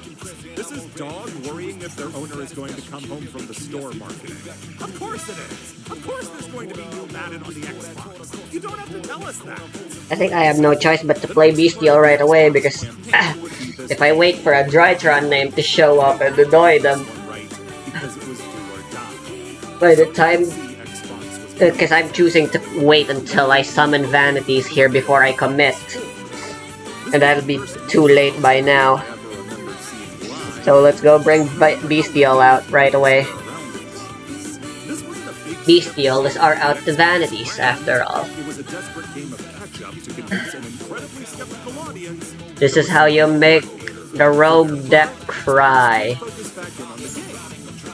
This is dog worrying if their owner is going to come home from the store marketing. Of course it is! Of course there's going to be new Madden on the Xbox. You don't have to tell us that. I think I have no choice but to play Bestial right away because if I wait for a Drytron name to show up and annoy them, by the time, because I'm choosing to wait until I summon vanities here before I commit, and that'll be too late by now. So let's go bring Bestial out right away. Bestial is our out to vanities after all. This is how you make the rogue deck cry.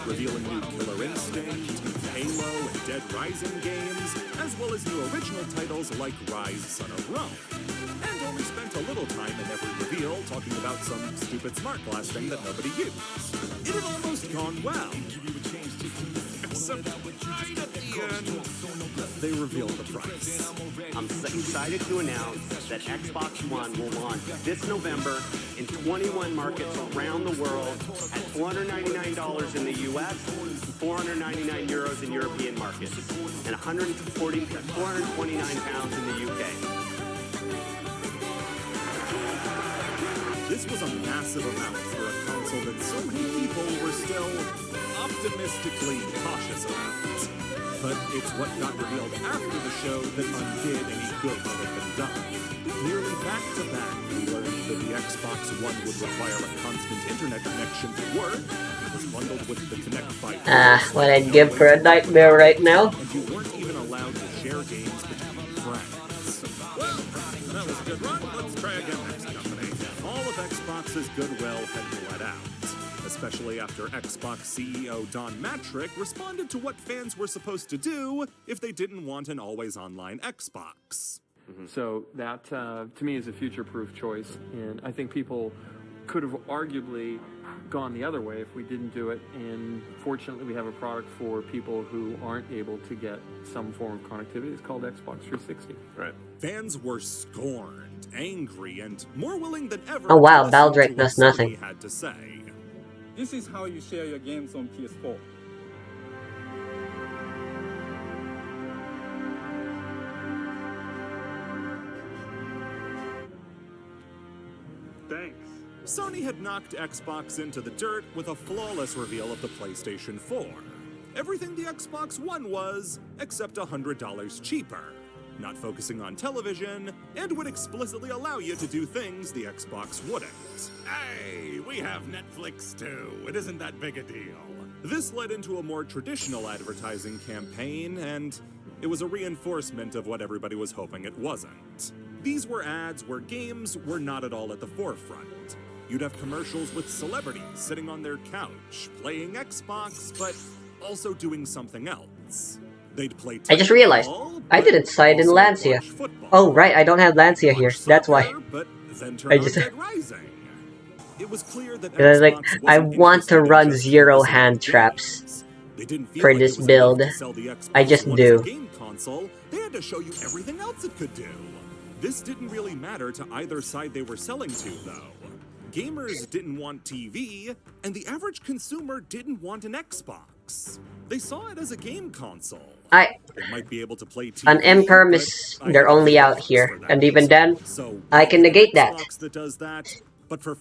Revealing new Killer Instinct, Halo, and Dead Rising games, as well as new original titles like Rise, Son of Rome. And only spent a little time in every reveal talking about some stupid smart glass thing that nobody used. It had almost gone well. right at the end, they revealed the price. I'm excited to announce that Xbox One will launch this November in 21 markets around the world at $499 in the US, 499 euros in European markets, and 429 pounds in the UK. This was a massive amount for a console that so many people were still optimistically cautious about. But it's what got revealed after the show that undid any good that had been done. Nearly back-to-back, we learned that the Xbox One would require a constant internet connection to work. It was bundled with the Kinect by What I'd give for a nightmare right now. and you weren't even allowed to share games between friends. Well, that was a good run. Let's try again next company. All of Xbox's goodwill had bled out, especially after Xbox CEO Don Matrick responded to what fans were supposed to do if they didn't want an always-online Xbox. So that, to me, is a future-proof choice, and I think people could have arguably gone the other way if we didn't do it, and fortunately we have a product for people who aren't able to get some form of connectivity. It's called Xbox 360. Right. Fans were scorned, angry, and more willing than ever Oh wow, to listen Baldrake to what does nothing. Sony had to say. This is how you share your games on PS4. Thanks. Sony had knocked Xbox into the dirt with a flawless reveal of the PlayStation 4. Everything the Xbox One was, except $100 cheaper. Not focusing on television, and would explicitly allow you to do things the Xbox wouldn't. Hey, we have Netflix too. It isn't that big a deal. This led into a more traditional advertising campaign, and it was a reinforcement of what everybody was hoping it wasn't. These were ads where games were not at all at the forefront. You'd have commercials with celebrities sitting on their couch, playing Xbox, but also doing something else. They'd play I just realized, football, I but didn't cite in also Lancia. watch football. Oh right, I don't have Lancia here. Watch That's why. soccer, but then turn I on just- Dead Rising. It was clear that I was like, Xbox I wasn't want to interested in run just 0 focusing on hand traps games. They didn't feel for like this it was build. enough to sell the Xbox I just One as a do. game console. They had to show you everything else it could do. This didn't really matter to either side they were selling to, though. Gamers didn't want TV, and the average consumer didn't want an Xbox. They saw it as a game console. It might be able to play TV, On impermis, but I they're have only out feelings here, for that and even console. then, So I can negate that. Xbox that does that, but for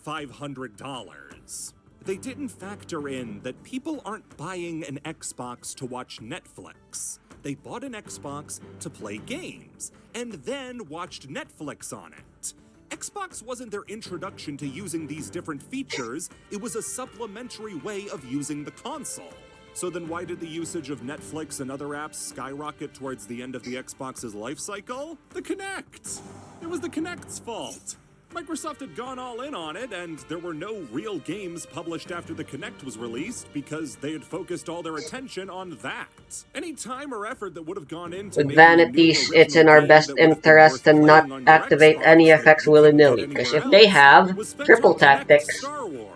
$500. They didn't factor in that people aren't buying an Xbox to watch Netflix. They bought an Xbox to play games, and then watched Netflix on it. Xbox wasn't their introduction to using these different features, it was a supplementary way of using the console. So then why did the usage of Netflix and other apps skyrocket towards the end of the Xbox's life cycle? The Kinect! It was the Kinect's fault. Microsoft had gone all in on it, and there were no real games published after the Kinect was released because they had focused all their attention on that. Any time or effort that would have gone into with making a new vanities, original it's in our game best that would have been interest worth to playing not on your activate Xbox any that effects you couldn't willy-nilly, get because anywhere if they else have was spent triple on Kinect tactics, Star Wars.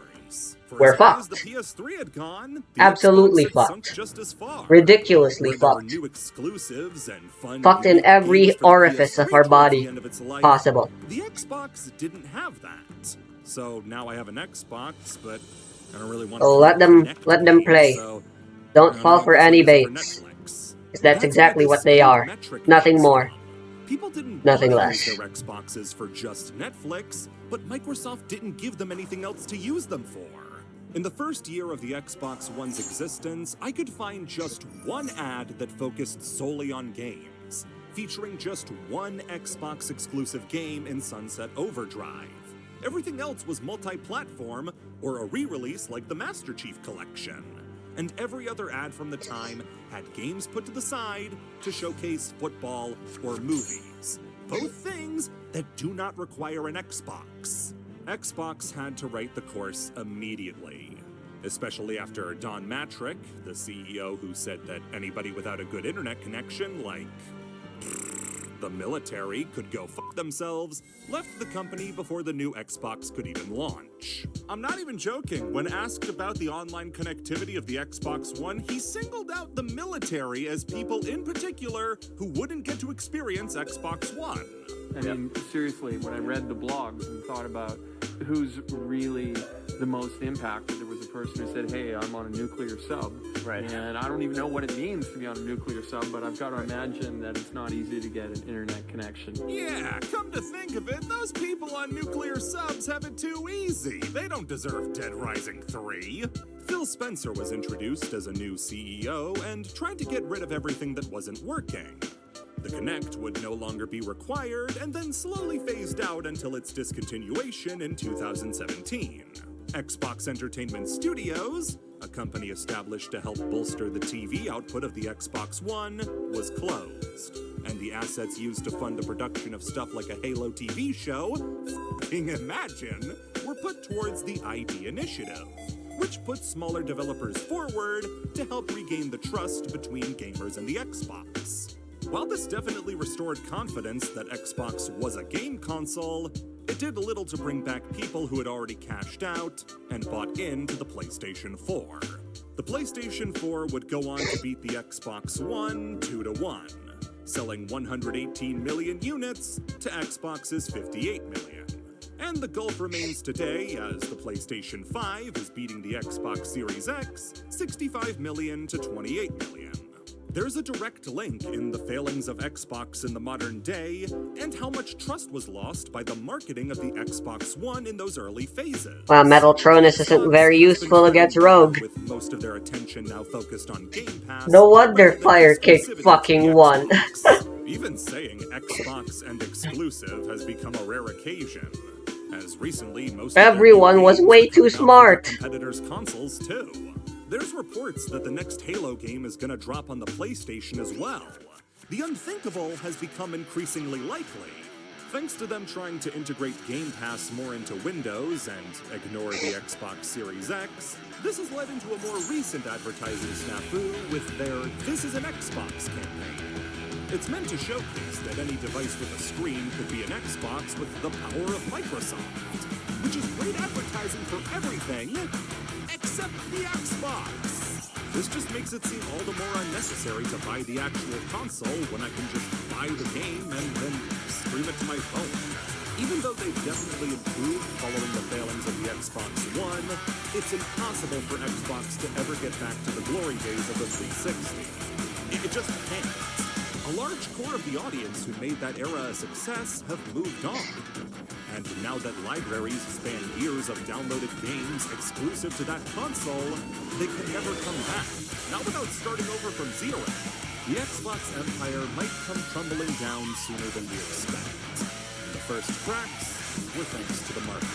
For we're as far as fucked. the PS3 had gone, the Absolutely Xbox had sunk fucked. just as far. Ridiculously Where there were fucked. new exclusives and fun Fucked in unique every games for the orifice of PS3 our towards body the end of its life, possible. The Xbox didn't have that. So now I have an Xbox, but I don't really want to Oh, let them play. So Don't I fall guess for I'll any use it for baits. Netflix. 'Cause that's exactly where what they this are. metric Nothing comes more. from. People didn't Nothing want to less. use their Xboxes for just Netflix, but Microsoft didn't give them anything else to use them for. In the first year of the Xbox One's existence, I could find just one ad that focused solely on games, featuring just one Xbox exclusive game in Sunset Overdrive. Everything else was multi-platform or a re-release like the Master Chief Collection. And every other ad from the time had games put to the side to showcase football or movies. Both things that do not require an Xbox. Xbox had to right the course immediately, especially after Don Matrick, the CEO who said that anybody without a good internet connection, like, The military could go fuck themselves, left the company before the new Xbox could even launch. I'm not even joking. When asked about the online connectivity of the Xbox One, he singled out the military as people in particular who wouldn't get to experience Xbox One. I mean, seriously, when I read the blogs and thought about who's really the most impacted, there was a person who said, hey, I'm on a nuclear sub. Right. And I don't even know what it means to be on a nuclear sub, but I've got to imagine that it's not easy to get an internet connection. Yeah, come to think of it, those people on nuclear subs have it too easy. They don't deserve Dead Rising 3. Phil Spencer was introduced as a new CEO and tried to get rid of everything that wasn't working. The Kinect would no longer be required and then slowly phased out until its discontinuation in 2017. Xbox Entertainment Studios, a company established to help bolster the TV output of the Xbox One, was closed. And the assets used to fund the production of stuff like a Halo TV show, f***ing imagine, were put towards the ID Initiative, which puts smaller developers forward to help regain the trust between gamers and the Xbox. While this definitely restored confidence that Xbox was a game console, it did little to bring back people who had already cashed out and bought into the PlayStation 4. The PlayStation 4 would go on to beat the Xbox One 2-1, selling 118 million units to Xbox's 58 million. And the gulf remains today as the PlayStation 5 is beating the Xbox Series X 65 million to 28 million. There's a direct link in the failings of Xbox in the modern day and how much trust was lost by the marketing of the Xbox One in those early phases. Wow, Metaltronus isn't very useful against Rogue. With most of their attention now focused on Game Pass. No wonder rather than Fire Kick exclusivity fucking to the won. Xbox. Even saying Xbox and exclusive has become a rare occasion, as recently most Everyone was way too smart. Competitors' consoles too. There's reports that the next Halo game is gonna drop on the PlayStation as well. The unthinkable has become increasingly likely, thanks to them trying to integrate Game Pass more into Windows and ignore the Xbox Series X. This has led into a more recent advertising snafu with their This is an Xbox campaign. It's meant to showcase that any device with a screen could be an Xbox with the power of Microsoft, which is great advertising for everything except the Xbox. This just makes it seem all the more unnecessary to buy the actual console when I can just buy the game and then stream it to my phone. Even though they've definitely improved following the failings of the Xbox One, it's impossible for Xbox to ever get back to the glory days of the 360. It just can't. A large core of the audience who made that era a success have moved on. And now that libraries span years of downloaded games exclusive to that console, they can never come back. Not without starting over from zero. The Xbox empire might come crumbling down sooner than we expect. The first cracks were thanks to the market.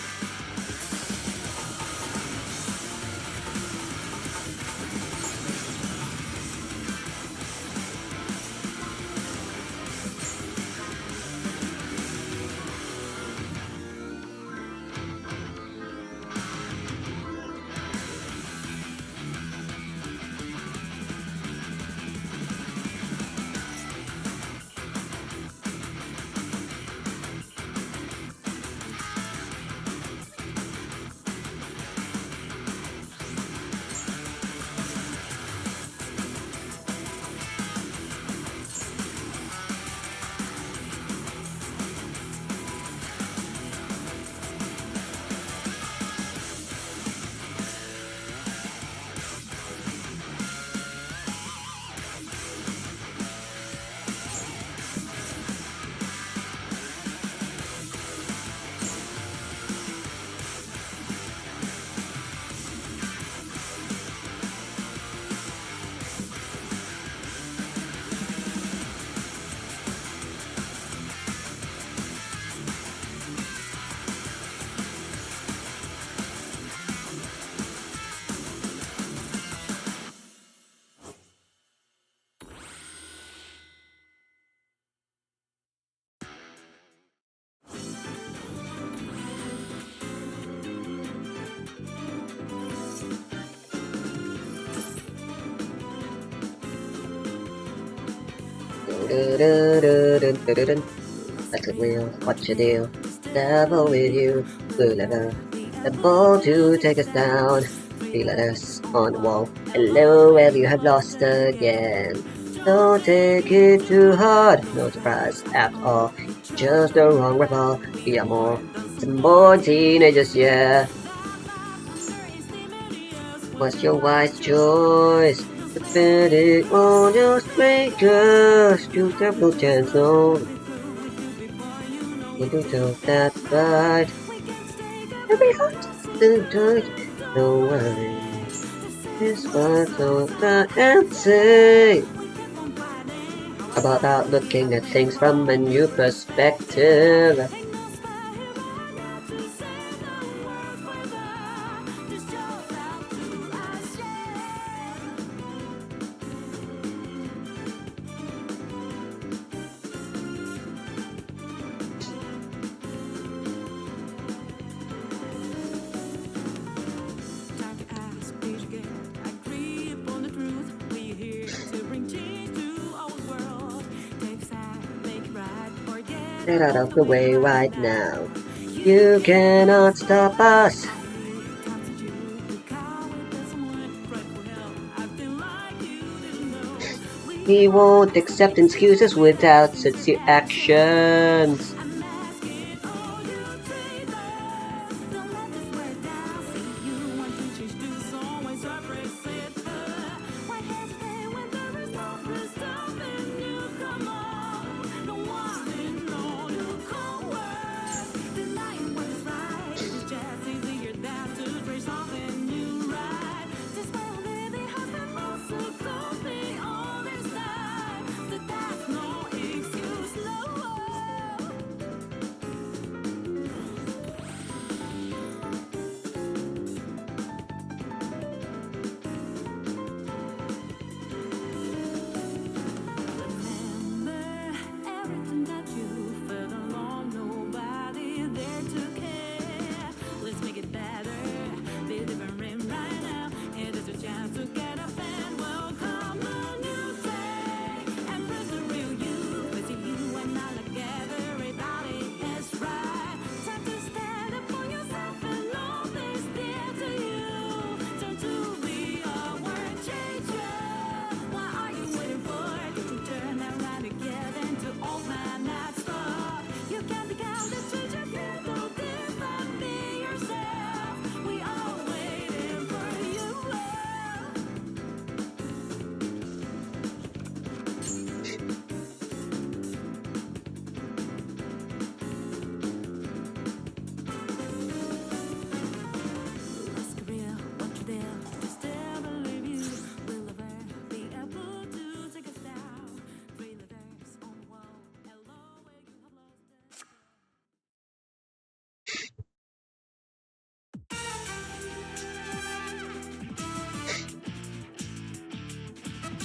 That's it, real. What you do? Devil with you. Blue leather. The ball to take us down. Three letters on the wall. Hello, well, you have lost again. Don't take it too hard. No surprise at all. Just the wrong rebel. We are more. Some born teenagers, yeah. What's your wise choice? Defend it on your strangers. You have no chance, no. You do that right. Every heart still tight. No worries. This was all I can say about looking at things from a new perspective. Get out of the way right now. You cannot stop us. We won't accept excuses without such actions.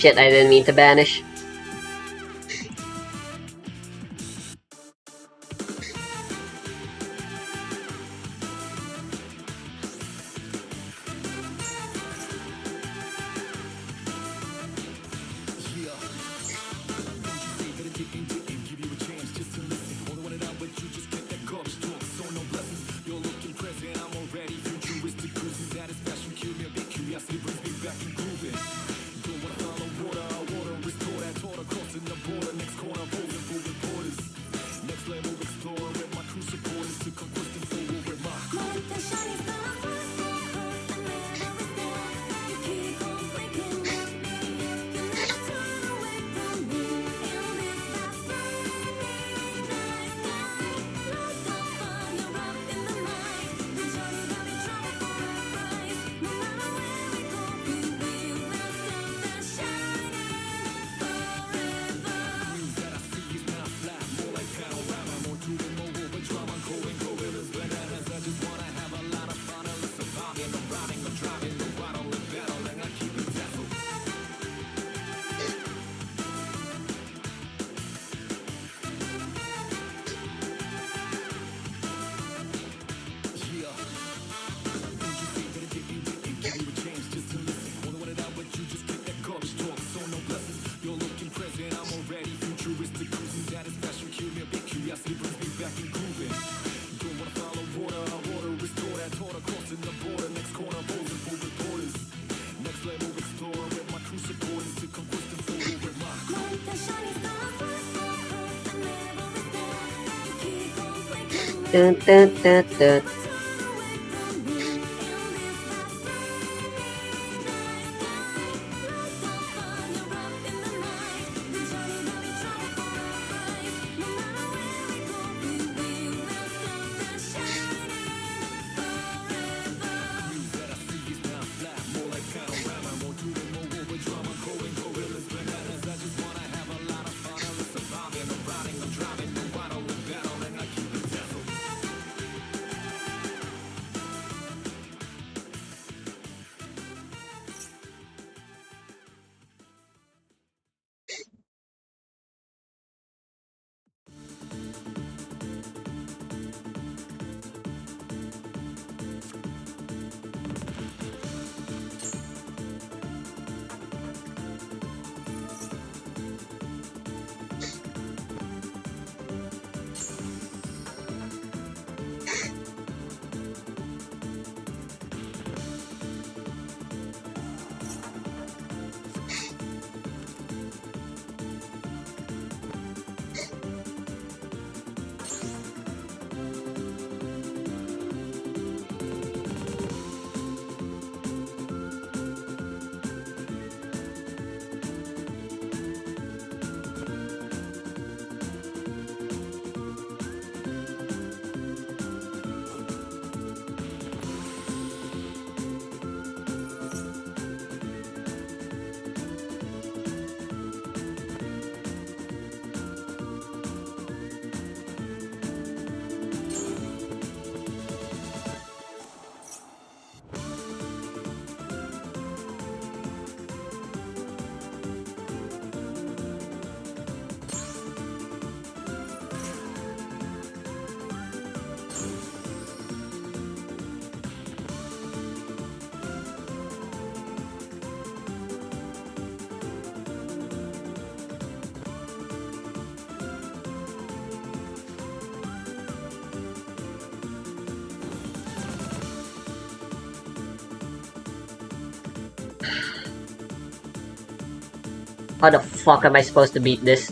Shit, I didn't mean to banish. Dun, dun, dun, dun. How the fuck am I supposed to beat this?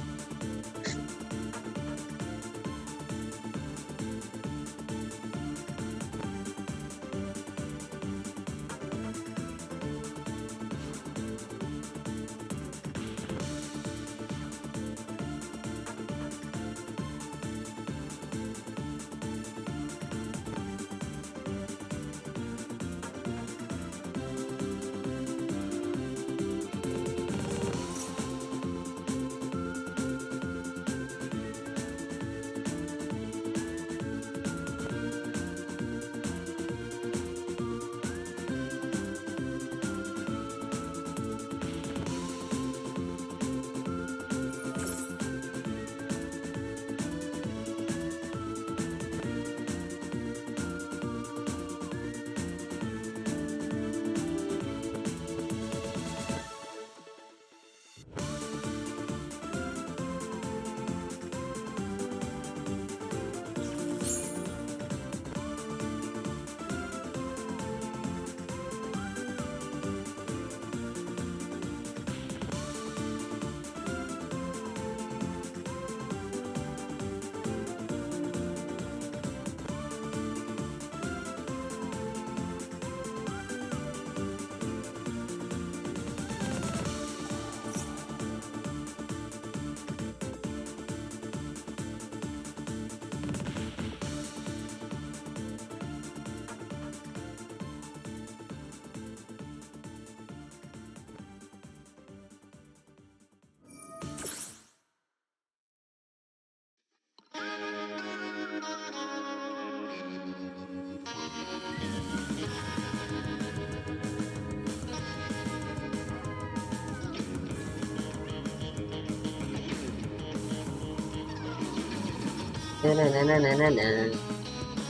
Na na na na na na na.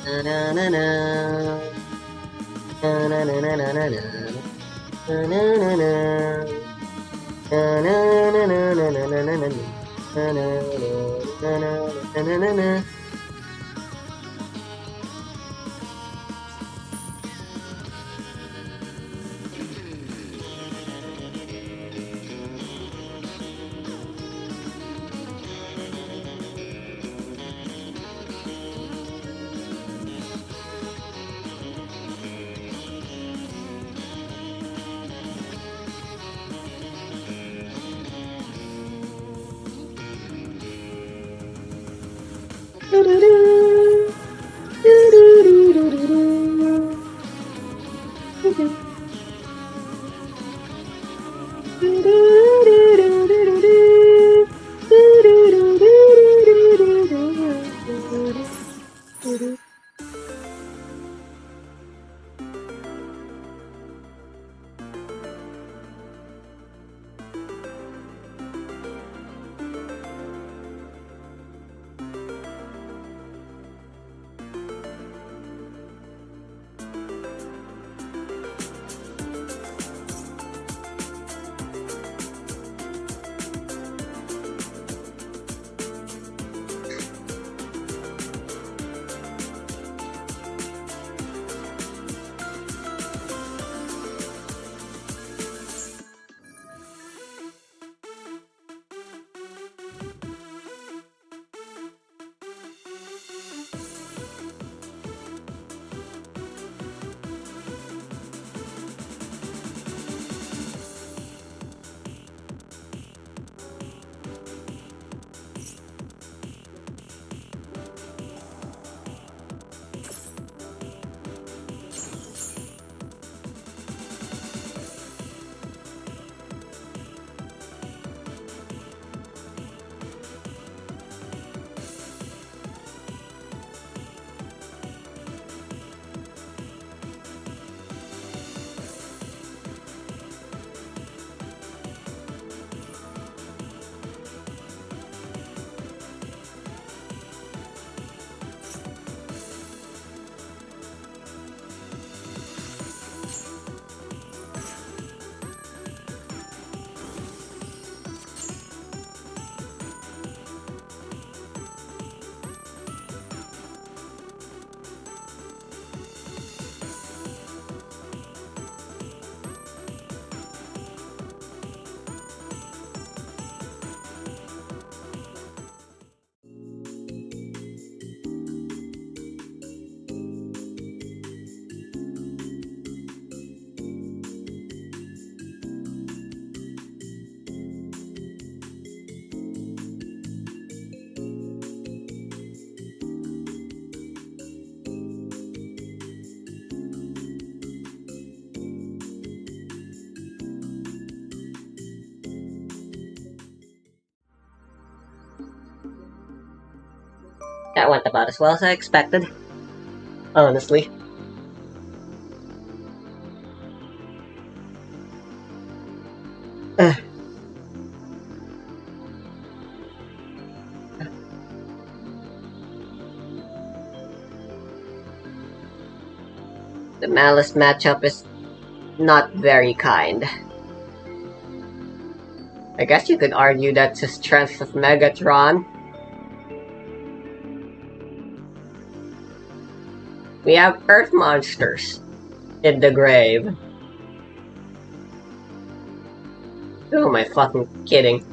Na na na na. Na na na na na na na. Na na na na. Na na na na na na na na na. Na na na na na na na. That went about as well as I expected. Honestly. Ugh. The Malice matchup is not very kind. I guess you could argue that's the strength of Megatron. We have Earth monsters in the grave. Who am I fucking kidding?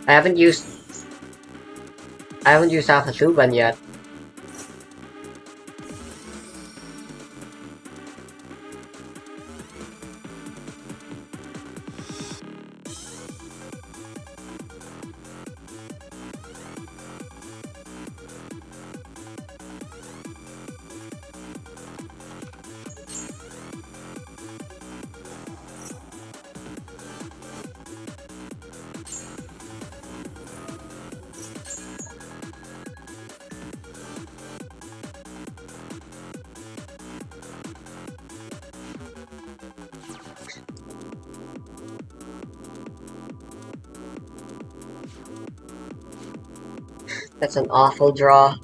I haven't used Alpha Tuban yet. That's an awful draw.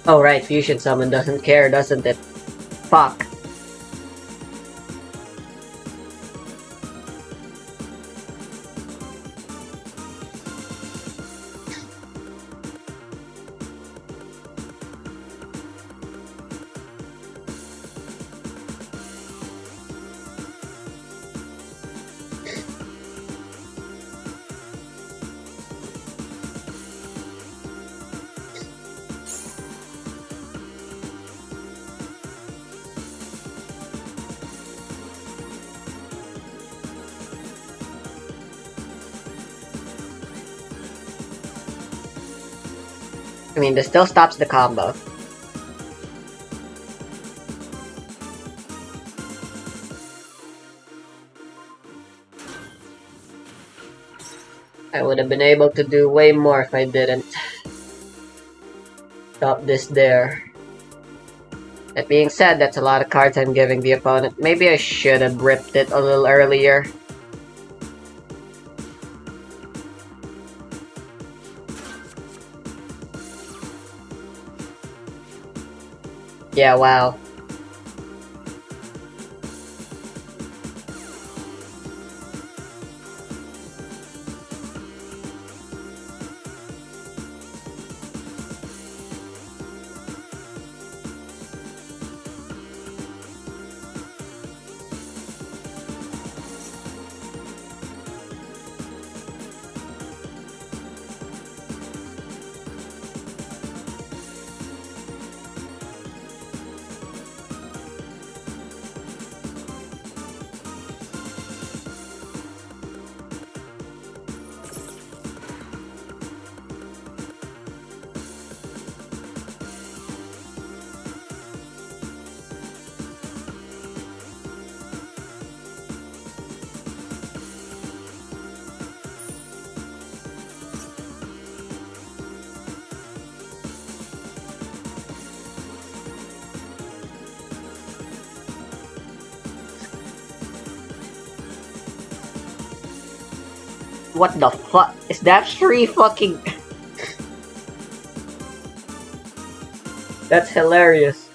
Oh right, Fusion Summon doesn't care, doesn't it? Fuck. I mean, this still stops the combo. I would have been able to do way more if I didn't stop this there. That being said, that's a lot of cards I'm giving the opponent. Maybe I should have ripped it a little earlier. Yeah, wow. What the fuck? Is that free fucking... That's hilarious.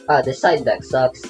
Ah, the side deck sucks.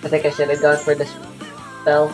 I think I should have gone for the spell.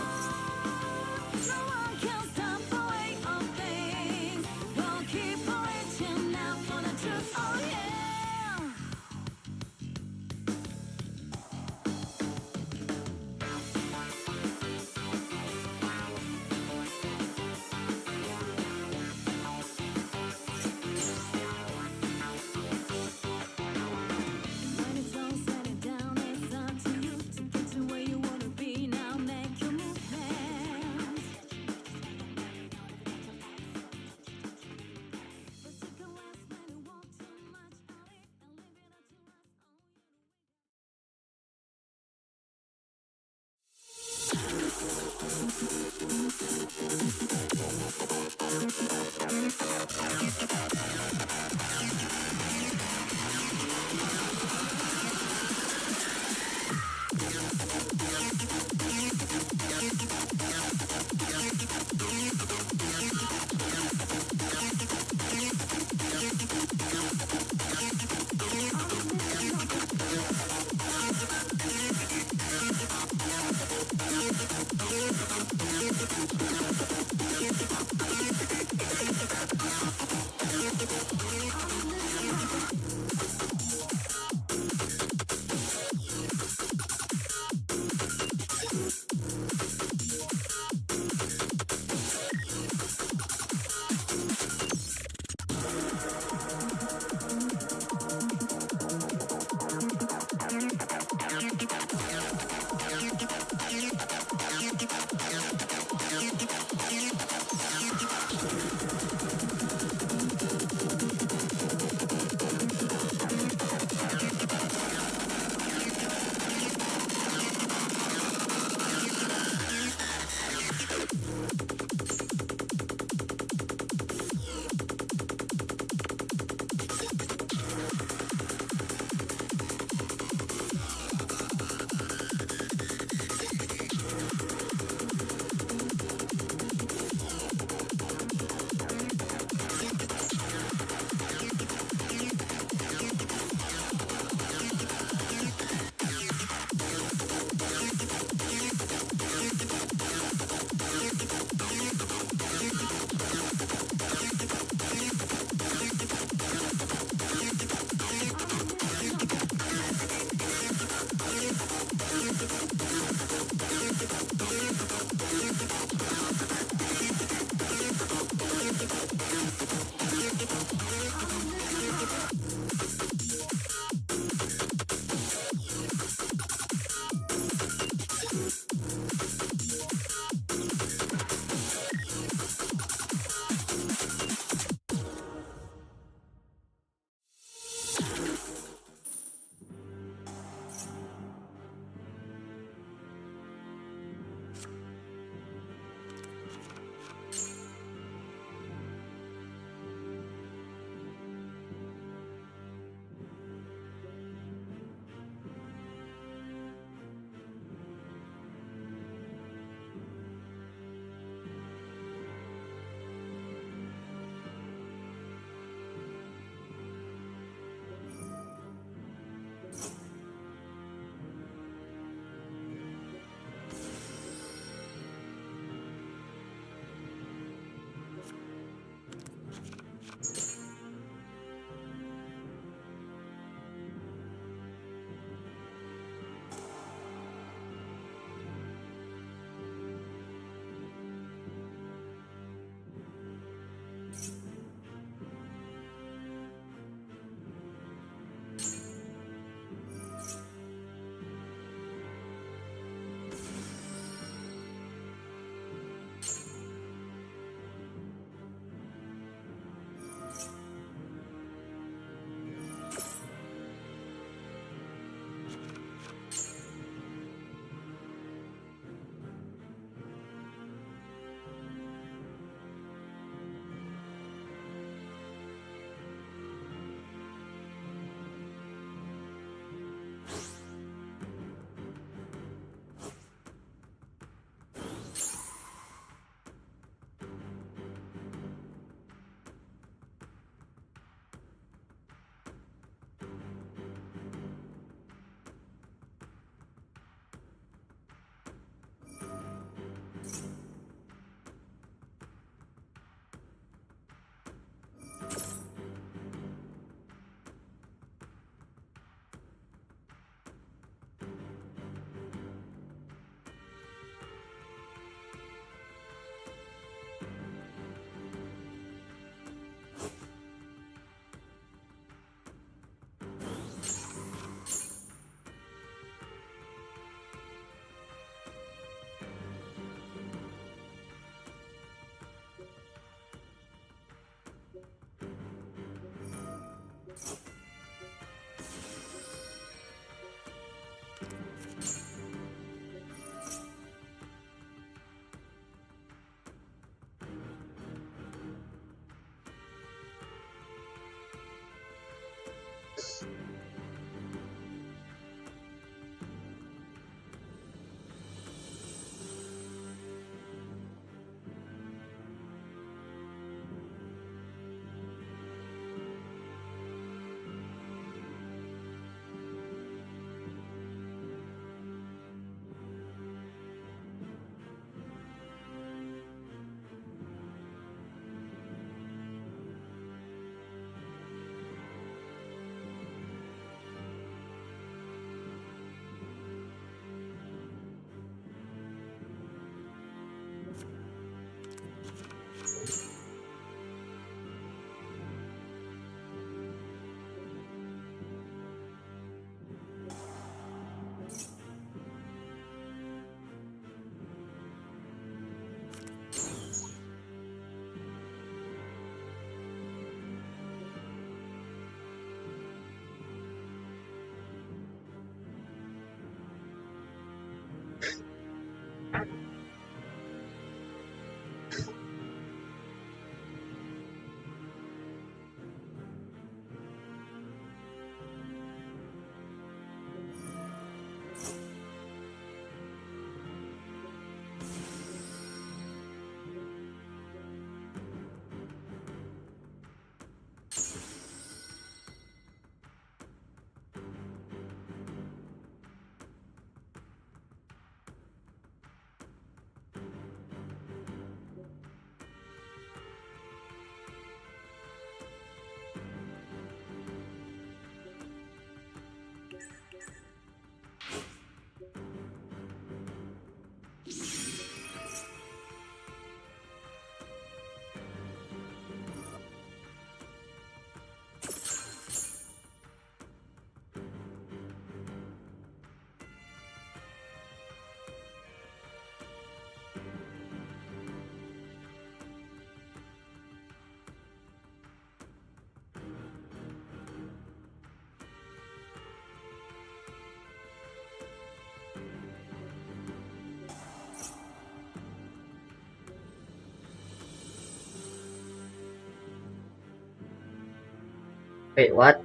Wait, what?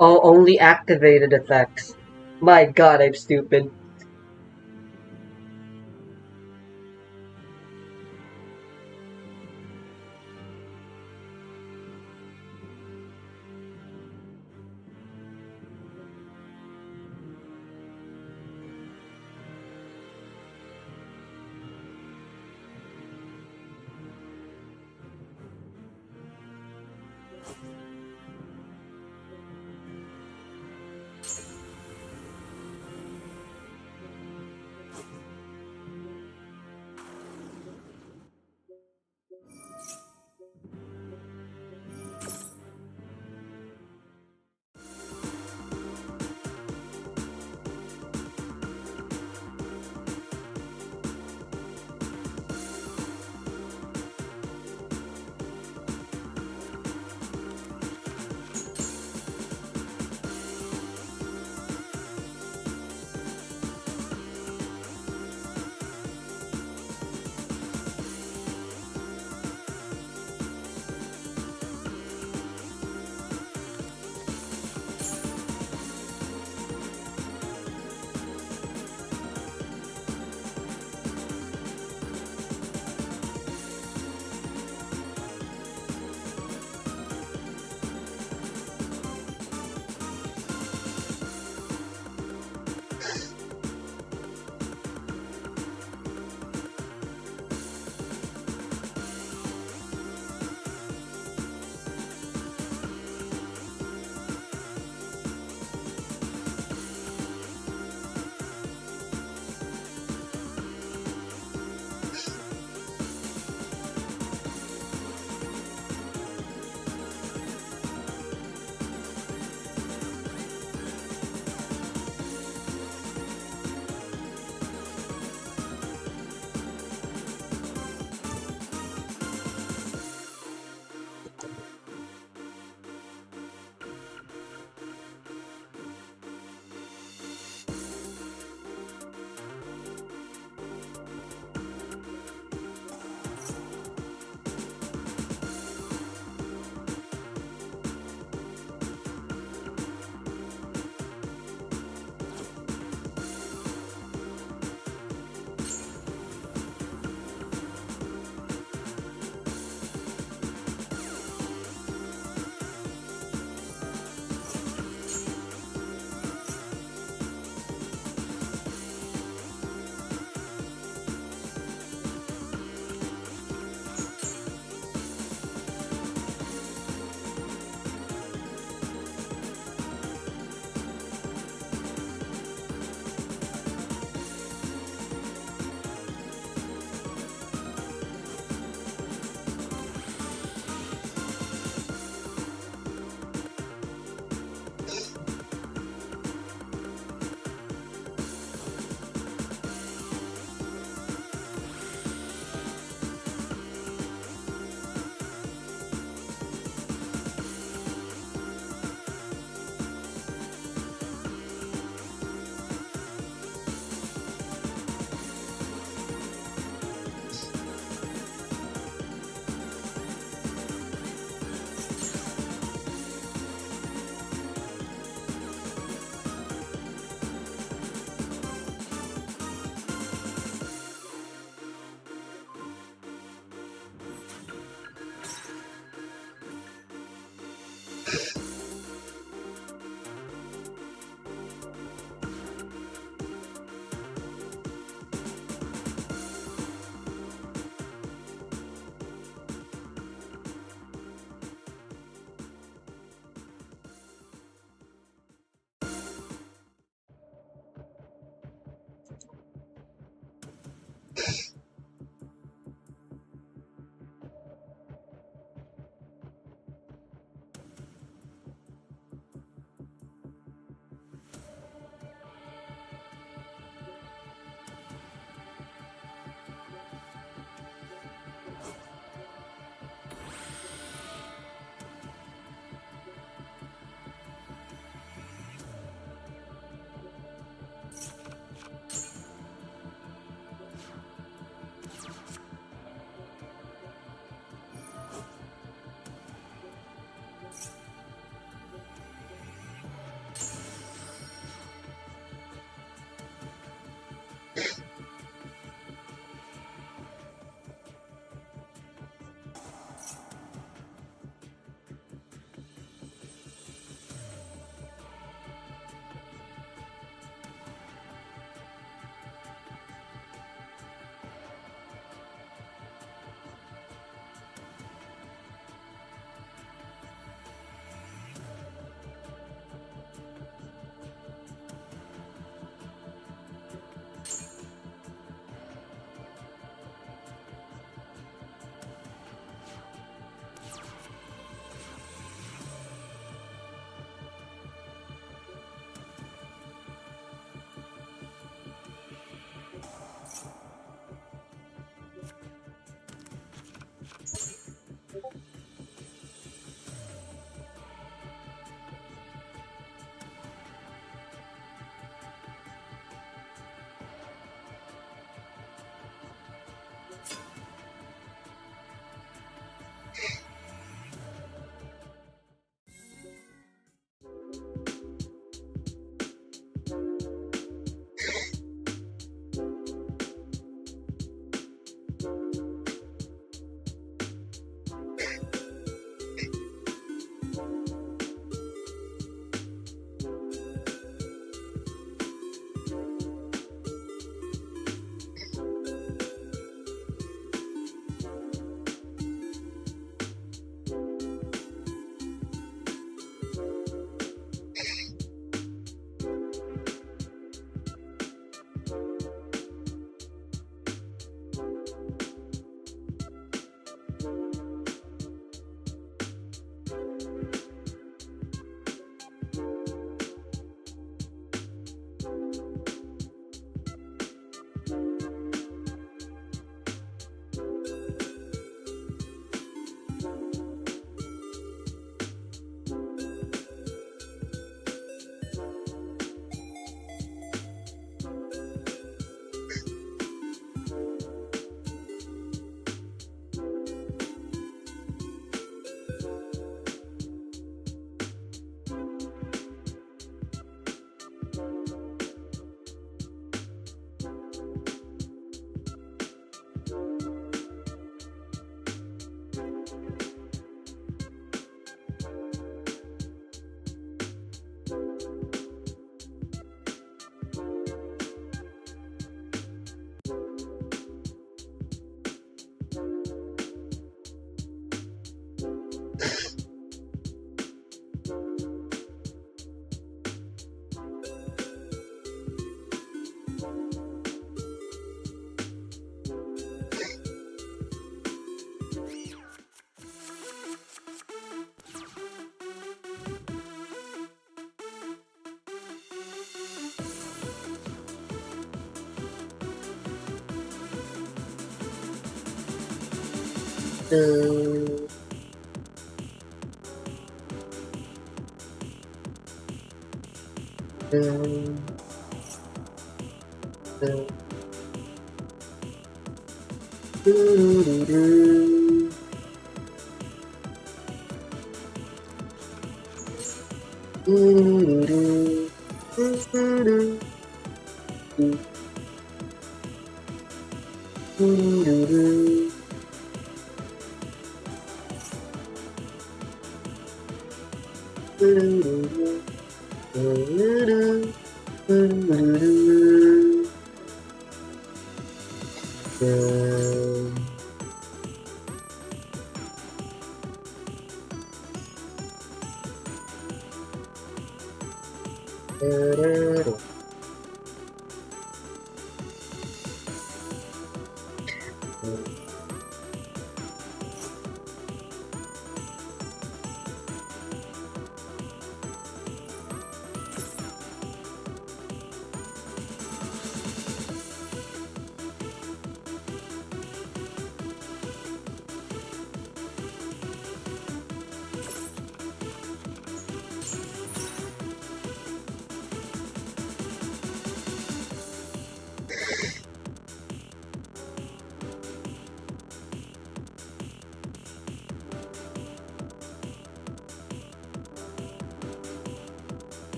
Oh, only activated effects. My god, I'm stupid.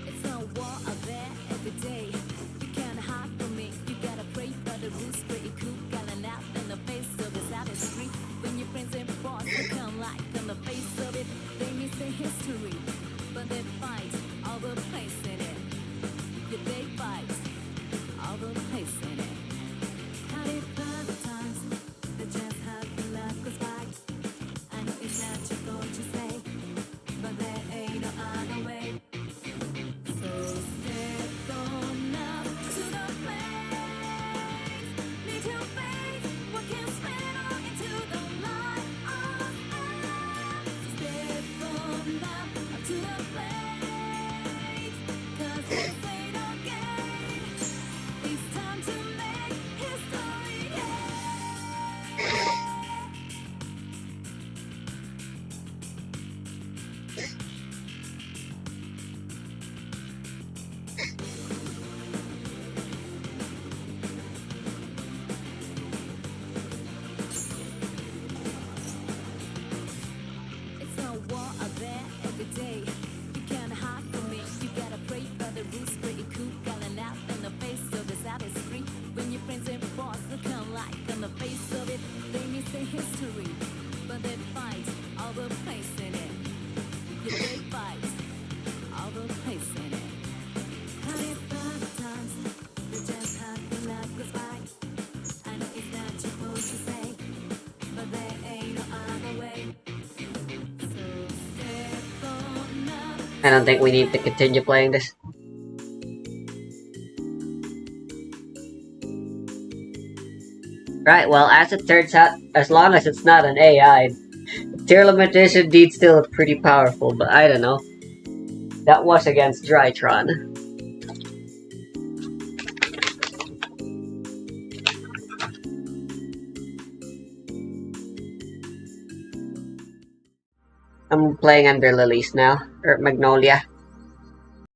It's a war out there every day. You can't hide from me. You gotta pray for the rules. Pretty cool, got an out in the face of this out street. When your friends and boss become like on the face of it, they miss the history, but they fight all the place in it. Yeah, they fight all the place in it. Had it bad at times, they just had to let us by. I know it's natural to say, but there ain't no other way. So step on up to the plate. Need your faith, what can spin on into the light of earth. Step on up to the plate. 'Cause this ain't no game. It's time to make history, yeah. It's a war out there every day. You can't hide from me. You gotta pray for the rules. Pretty cool, calling out in the face of this out is free. When your friends and boss become like on the face of it, they miss the history, but they fight all the place in it. Yeah, they fight all the place in it. Had it bad at times, they just had to let us by. I know it's not supposed to say, but there ain't no other way. So step on up. I don't think we need to continue playing this. Right, well, as it turns out, as long as it's not an AI, tier limit is indeed still pretty powerful, but I don't know. That was against Drytron. I'm playing under Lilies now, or Magnolia.